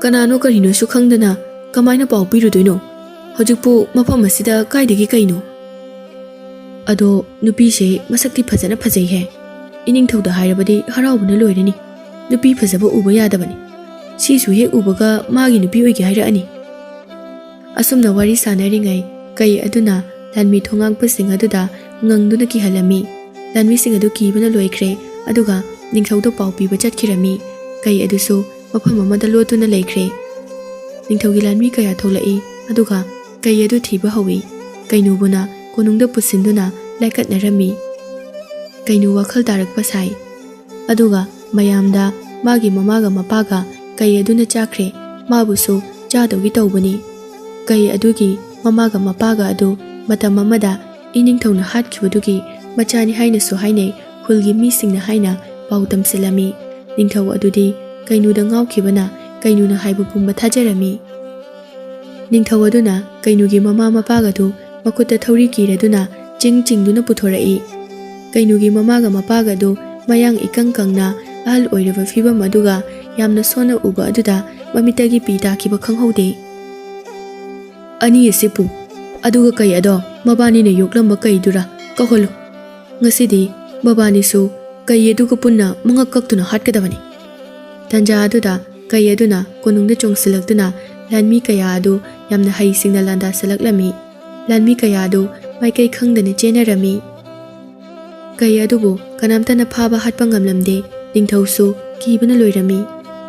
"ꯀꯅꯥꯅꯣ ꯀꯔꯤꯅꯣꯁꯨ ꯈꯪꯗꯅ ꯀꯃꯥꯏꯅ ꯄꯥꯎ ꯄꯤꯔꯨꯗꯣꯏꯅꯣ? ꯍꯧꯖꯤꯛꯄꯨ ꯃꯐꯝ ꯑꯁꯤꯗ ꯀꯥꯏꯗꯒꯤ ꯀꯩꯅꯣ? ꯑꯗꯣ ꯅꯨꯄꯤꯁꯦ ꯃꯁꯛꯇꯤ ꯐꯖꯅ ꯐꯖꯩꯍꯦ꯫ ꯏꯅꯤꯡꯊꯧꯗ ꯍꯥꯏꯔꯕꯗꯤ ꯍꯔꯥꯎꯕꯅ ꯂꯣꯏꯔꯅꯤ꯫ ꯅꯨꯄꯤ ꯐꯖꯕ ꯎꯕ ꯌꯥꯗꯕꯅꯤ, ꯁꯤꯁꯨ ꯍꯦꯛ ꯎꯕꯒ ꯃꯥꯒꯤ ꯅꯨꯄꯤ ꯑꯣꯏꯒꯦ ꯍꯥꯏꯔꯛꯑꯅꯤ." ꯑꯁꯨꯝꯅ ꯋꯥꯔꯤ ꯁꯥꯟꯅꯔꯤꯉꯩ ꯀꯩ ꯑꯗꯨꯅ ꯂꯥꯟꯃꯤ ꯊꯣꯡꯉꯥꯛꯄꯁꯤꯡ ꯑꯗꯨꯗ ꯉꯪꯗꯨꯅ ꯀꯤꯍꯜꯂꯝꯃꯤ꯫ ꯂꯥꯟꯃꯤꯁꯤꯡ ꯑꯗꯨ ꯀꯤꯕꯅ ꯂꯣꯏꯈ꯭ꯔꯦ, ꯑꯗꯨꯒ ꯅꯤꯡꯊꯧꯗ ꯄꯥꯎ ꯄꯤꯕ ꯆꯠꯈꯤꯔꯝꯃꯤ꯫ ꯀꯩ ꯑꯗꯨꯁꯨ ꯃꯐꯝ ꯑꯃꯗ ꯂꯣꯠꯇꯨꯅ ꯂꯩꯈ꯭ꯔꯦ꯫ ꯅꯤꯡꯊꯧꯒꯤ ꯂꯥꯟꯃꯤ ꯀꯌꯥ ꯊꯣꯛꯂꯛꯏ, ꯑꯗꯨꯒ ꯀꯩ ꯑꯗꯨ ꯊꯤꯕ ꯍꯧꯏ꯫ ꯀꯩꯅꯨꯕꯨꯅ ꯀꯣꯅꯨꯡꯗ ꯄꯨꯁꯤꯟꯗꯨꯅ ꯂꯥꯏꯀꯠꯅꯔꯝꯃꯤ꯫ ꯀꯩꯅꯨ ꯋꯥꯈꯜ ꯇꯥꯔꯛꯄ ꯁꯥꯏ, ꯑꯗꯨꯒ ꯃꯌꯥꯝꯗ ꯃꯥꯒꯤ ꯃꯃꯥꯒ ꯃꯄꯥꯒ ꯀꯩ ꯑꯗꯨꯅ ꯆꯥꯈ꯭ꯔꯦ, ꯃꯥꯕꯨꯁꯨ ꯆꯥꯗꯧꯒꯤ ꯇꯧꯕꯅꯤ꯫ ꯀꯩ ꯑꯗꯨꯒꯤ ꯃꯃꯥꯒ ꯃꯄꯥꯒ ꯑꯗꯨ ꯃꯇꯝ ꯑꯃꯗ ꯏꯅꯤꯡꯊꯧꯅ ꯍꯥꯠꯈꯤꯕꯗꯨꯒꯤ ꯃꯆꯥꯅꯤ ꯍꯥꯏꯅꯁꯨ ꯍꯥꯏꯅꯩ꯫ ꯈꯨꯜꯒꯤ ꯃꯤꯁꯤꯡꯅ ꯍꯥꯏꯅ ꯄꯥꯎ ꯇꯝꯁꯤꯜꯂꯝꯃꯤ꯫ ꯅꯤꯡꯊꯧ ꯑꯗꯨꯗꯤ ꯀꯩꯅꯨꯗ ꯉꯥꯎꯈꯤꯕꯅ ꯀꯩꯅꯨꯅ ꯍꯥꯏꯕ ꯄꯨꯝꯕ ꯊꯥꯖꯔꯝꯃꯤ꯫ ꯅꯤꯡꯊꯧ ꯑꯗꯨꯅ ꯀꯩꯅꯨꯒꯤ ꯃꯃꯥ ꯃꯄꯥꯒꯗꯨ ꯃꯈꯨꯠꯇ ꯊꯧꯔꯤ ꯀꯤꯔꯗꯨꯅ ꯆꯤꯡꯗꯨꯅ ꯄꯨꯊꯣꯔꯛꯏ꯫ ꯀꯩꯅꯨꯒꯤ ꯃꯃꯥꯒ ꯃꯄꯥꯒꯗꯨ ꯃꯌꯥꯡ ꯏꯀꯪ ꯀꯪꯅ ꯑꯍꯜ ꯑꯣꯏꯔꯕ ꯐꯤꯕꯝ ꯑꯗꯨꯒ ꯌꯥꯝꯅ ꯁꯣꯟꯅ ꯎꯕ ꯑꯗꯨꯗ ꯃꯃꯤꯠꯇꯒꯤ ꯄꯤ ꯇꯥꯈꯤꯕ ꯈꯪꯍꯧꯗꯦ꯫ ꯑꯅꯤ ꯑꯁꯤꯕꯨ ꯑꯗꯨꯒ ꯀꯩ ꯑꯗꯣ ꯃꯕꯥꯅꯤꯅ ꯌꯣꯛꯂꯝꯕ ꯀꯩꯗꯨꯔ ꯀꯧꯍꯜꯂꯨ꯫ ꯉꯁꯤꯗꯤ ꯃꯕꯥꯅꯤꯁꯨ ꯀꯩ ꯑꯗꯨꯒ ꯄꯨꯟꯅ ꯃꯉꯛ ꯀꯛꯇꯨꯅ ꯍꯥꯠꯀꯗꯕꯅꯤ꯫ ꯇꯟꯖꯥ ꯑꯗꯨꯗ ꯀꯩ ꯑꯗꯨꯅ ꯀꯣꯅꯨꯡꯗ ꯆꯣꯡꯁꯤꯜꯂꯛꯇꯨꯅ ꯂꯥꯟꯃꯤ ꯀꯌꯥ ꯑꯗꯨ ꯌꯥꯝꯅ ꯍꯩꯁꯤꯡꯅ ꯂꯥꯟꯗꯥꯁꯤꯜꯂꯛꯂꯝꯃꯤ꯫ ꯂꯥꯟꯃꯤ ꯀꯌꯥ ꯑꯗꯨ ꯃꯥꯏꯀꯩ ꯈꯪꯗꯅ ꯆꯦꯟꯅꯔꯝꯃꯤ꯫ ꯀꯩ ꯑꯗꯨꯕꯨ ꯀꯅꯥꯝꯇꯅ ꯐꯥꯕ ꯍꯥꯠꯄ ꯉꯝꯂꯝꯗꯦ꯫ ꯅꯤꯡꯊꯧꯁꯨ ꯀꯤꯕꯅ ꯂꯣꯏꯔꯝꯃꯤ꯫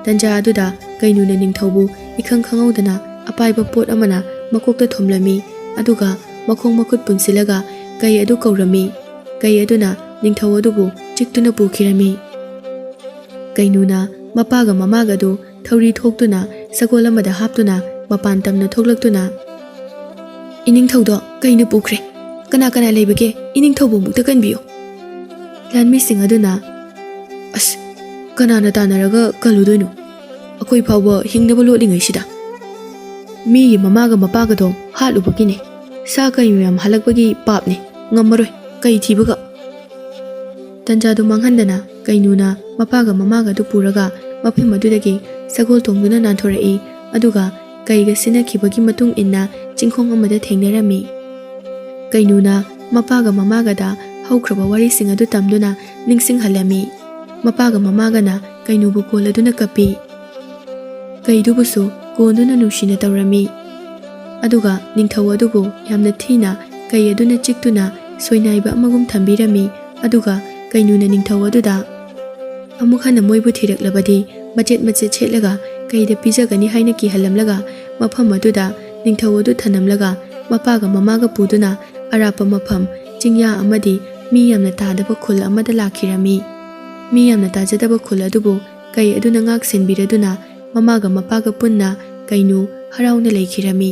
ꯇꯟꯖꯥ ꯑꯗꯨꯗ ꯀꯩꯅꯨꯅ ꯅꯤꯡꯊꯧꯕꯨ ꯏꯈꯪ ꯈꯪꯍꯧꯗꯅ ꯑꯄꯥꯏꯕ ꯄꯣꯠ ꯑꯃꯅ ꯃꯀꯣꯛꯇ ꯊꯣꯝꯂꯝꯃꯤ꯫ ꯑꯗꯨꯒ ꯃꯈꯣꯡ ꯃꯈꯨꯠ ꯄꯨꯟꯁꯤꯜꯂꯒ ꯀꯩ ꯑꯗꯨ ꯀꯧꯔꯝꯃꯤ꯫ ꯀꯩ ꯑꯗꯨꯅ ꯅꯤꯡꯊꯧ ꯑꯗꯨꯕꯨ ꯆꯤꯛꯇꯨꯅ ꯄꯨꯈꯤꯔꯝꯃꯤ꯫ ꯀꯩꯅꯨꯅ ꯃꯄꯥꯒ ꯃꯃꯥꯒ ꯑꯗꯨ ꯊꯧꯔꯤ ꯊꯣꯛꯇꯨꯅ ꯁꯒꯣꯜ ꯑꯃꯗ ꯍꯥꯞꯇꯨꯅ ꯃꯄꯥꯟ ꯇꯝꯅ ꯊꯣꯛꯂꯛꯇꯨꯅ ꯏꯅꯤꯡꯊꯧꯗꯣ ꯀꯩꯅ ꯄꯨꯈ꯭ꯔꯦ꯫ ꯀꯅꯥ ꯀꯅꯥ ꯂꯩꯕꯒꯦ? ꯏꯅꯤꯡꯊꯧꯕꯨ ꯑꯃꯨꯛꯇ ꯀꯟꯕꯤꯌꯨ꯫ ꯂꯥꯟꯃꯤꯁꯤꯡ ꯑꯗꯨꯅ ꯑꯁ ꯀꯅꯥꯅ ꯇꯥꯟꯅꯔꯒ ꯀꯜꯂꯨꯗꯣꯏꯅꯣ? ꯑꯩꯈꯣꯏ ꯐꯥꯎꯕ ꯍꯤꯡꯅꯕ ꯂꯣꯠꯂꯤꯉꯩꯁꯤꯗ ꯃꯤꯒꯤ ꯃꯃꯥꯒ ꯃꯄꯥꯒꯗꯣ ꯍꯥꯠꯂꯨꯕꯒꯤꯅꯦ꯫ ꯁꯥ ꯀꯩ ꯃꯌꯥꯝ ꯍꯜꯂꯛꯄꯒꯤ ꯄꯥꯞꯅꯦ꯫ ꯉꯝꯃꯔꯣꯏ ꯀꯩ ꯊꯤꯕꯒ꯫ ꯇꯟꯖꯥꯗꯨ ꯃꯥꯡꯍꯟꯗꯅ ꯀꯩꯅꯨꯅ ꯃꯄꯥꯒ ꯃꯃꯥꯒ ꯑꯗꯨ ꯄꯨꯔꯒ ꯃꯐꯝ ꯑꯗꯨꯗꯒꯤ ꯁꯒꯣꯜ ꯇꯣꯡꯗꯨꯅ ꯅꯥꯟꯊꯣꯔꯛꯏ꯫ ꯑꯗꯨꯒ ꯀꯩꯒ ꯁꯤꯟꯅꯈꯤꯕꯒꯤ ꯃꯇꯨꯡ ꯏꯟꯅ ꯆꯤꯡꯈꯣꯡ ꯑꯃꯗ ꯊꯦꯡꯅꯔꯝꯃꯤ꯫ ꯀꯩꯅꯨꯅ ꯃꯄꯥꯒ ꯃꯃꯥꯒꯗ ꯍꯧꯈ꯭ꯔꯕ ꯋꯥꯔꯤꯁꯤꯡ ꯑꯗꯨ ꯇꯝꯗꯨꯅ ꯅꯤꯡꯁꯤꯡꯍꯜꯂꯝꯃꯤ꯫ ꯃꯄꯥꯒ ꯃꯃꯥꯒꯅ ꯀꯩꯅꯨꯕꯨ ꯀꯣꯜꯂꯗꯨꯅ ꯀꯞꯄꯤ꯫ ꯀꯩꯗꯨꯕꯨꯁꯨ ꯀꯣꯟꯗꯨꯅ ꯅꯨꯡꯁꯤꯅ ꯇꯧꯔꯝꯃꯤ꯫ ꯑꯗꯨꯒ ꯅꯤꯡꯊꯧ ꯑꯗꯨꯕꯨ ꯌꯥꯝꯅ ꯊꯤꯅ ꯀꯩ ꯑꯗꯨꯅ ꯆꯤꯛꯇꯨꯅ ꯁꯣꯏꯅꯥꯏꯕ ꯑꯃꯒꯨꯝ ꯊꯝꯕꯤꯔꯝꯃꯤ꯫ ꯑꯗꯨꯒ ꯀꯩꯅꯨꯅ ꯅꯤꯡꯊꯧ ꯑꯗꯨꯗ ꯑꯃꯨꯛ ꯍꯟꯅ ꯃꯣꯏꯕꯨ ꯊꯤꯔꯛꯂꯕꯗꯤ ꯃꯆꯦꯠ ꯃꯆꯦꯠ ꯁꯦꯠꯂꯒ ꯀꯩꯗ ꯄꯤꯖꯒꯅꯤ ꯍꯥꯏꯅ ꯀꯤꯍꯜꯂꯝꯂꯒ ꯃꯐꯝ ꯑꯗꯨꯗ ꯅꯤꯡꯊꯧ ꯑꯗꯨ ꯊꯅꯝꯂꯒ ꯃꯄꯥꯒ ꯃꯃꯥꯒ ꯄꯨꯗꯨꯅ ꯑꯔꯥꯞꯄ ꯃꯐꯝ ꯆꯤꯡꯌꯥ ꯑꯃꯗꯤ ꯃꯤ ꯌꯥꯝꯅ ꯇꯥꯗꯕ ꯈꯨꯜ ꯑꯃꯗ ꯂꯥꯛꯈꯤꯔꯝꯃꯤ꯫ ꯃꯤ ꯌꯥꯝꯅ ꯇꯥꯖꯗꯕ ꯈꯨꯜ ꯑꯗꯨꯕꯨ ꯀꯩ ꯑꯗꯨꯅ ꯉꯥꯛ ꯁꯦꯟꯕꯤꯔꯗꯨꯅ ꯃꯃꯥꯒ ꯃꯄꯥꯒ ꯄꯨꯟꯅ ꯀꯩꯅꯨ ꯍꯔꯥꯎꯅ ꯂꯩꯈꯤꯔꯝꯃꯤ꯫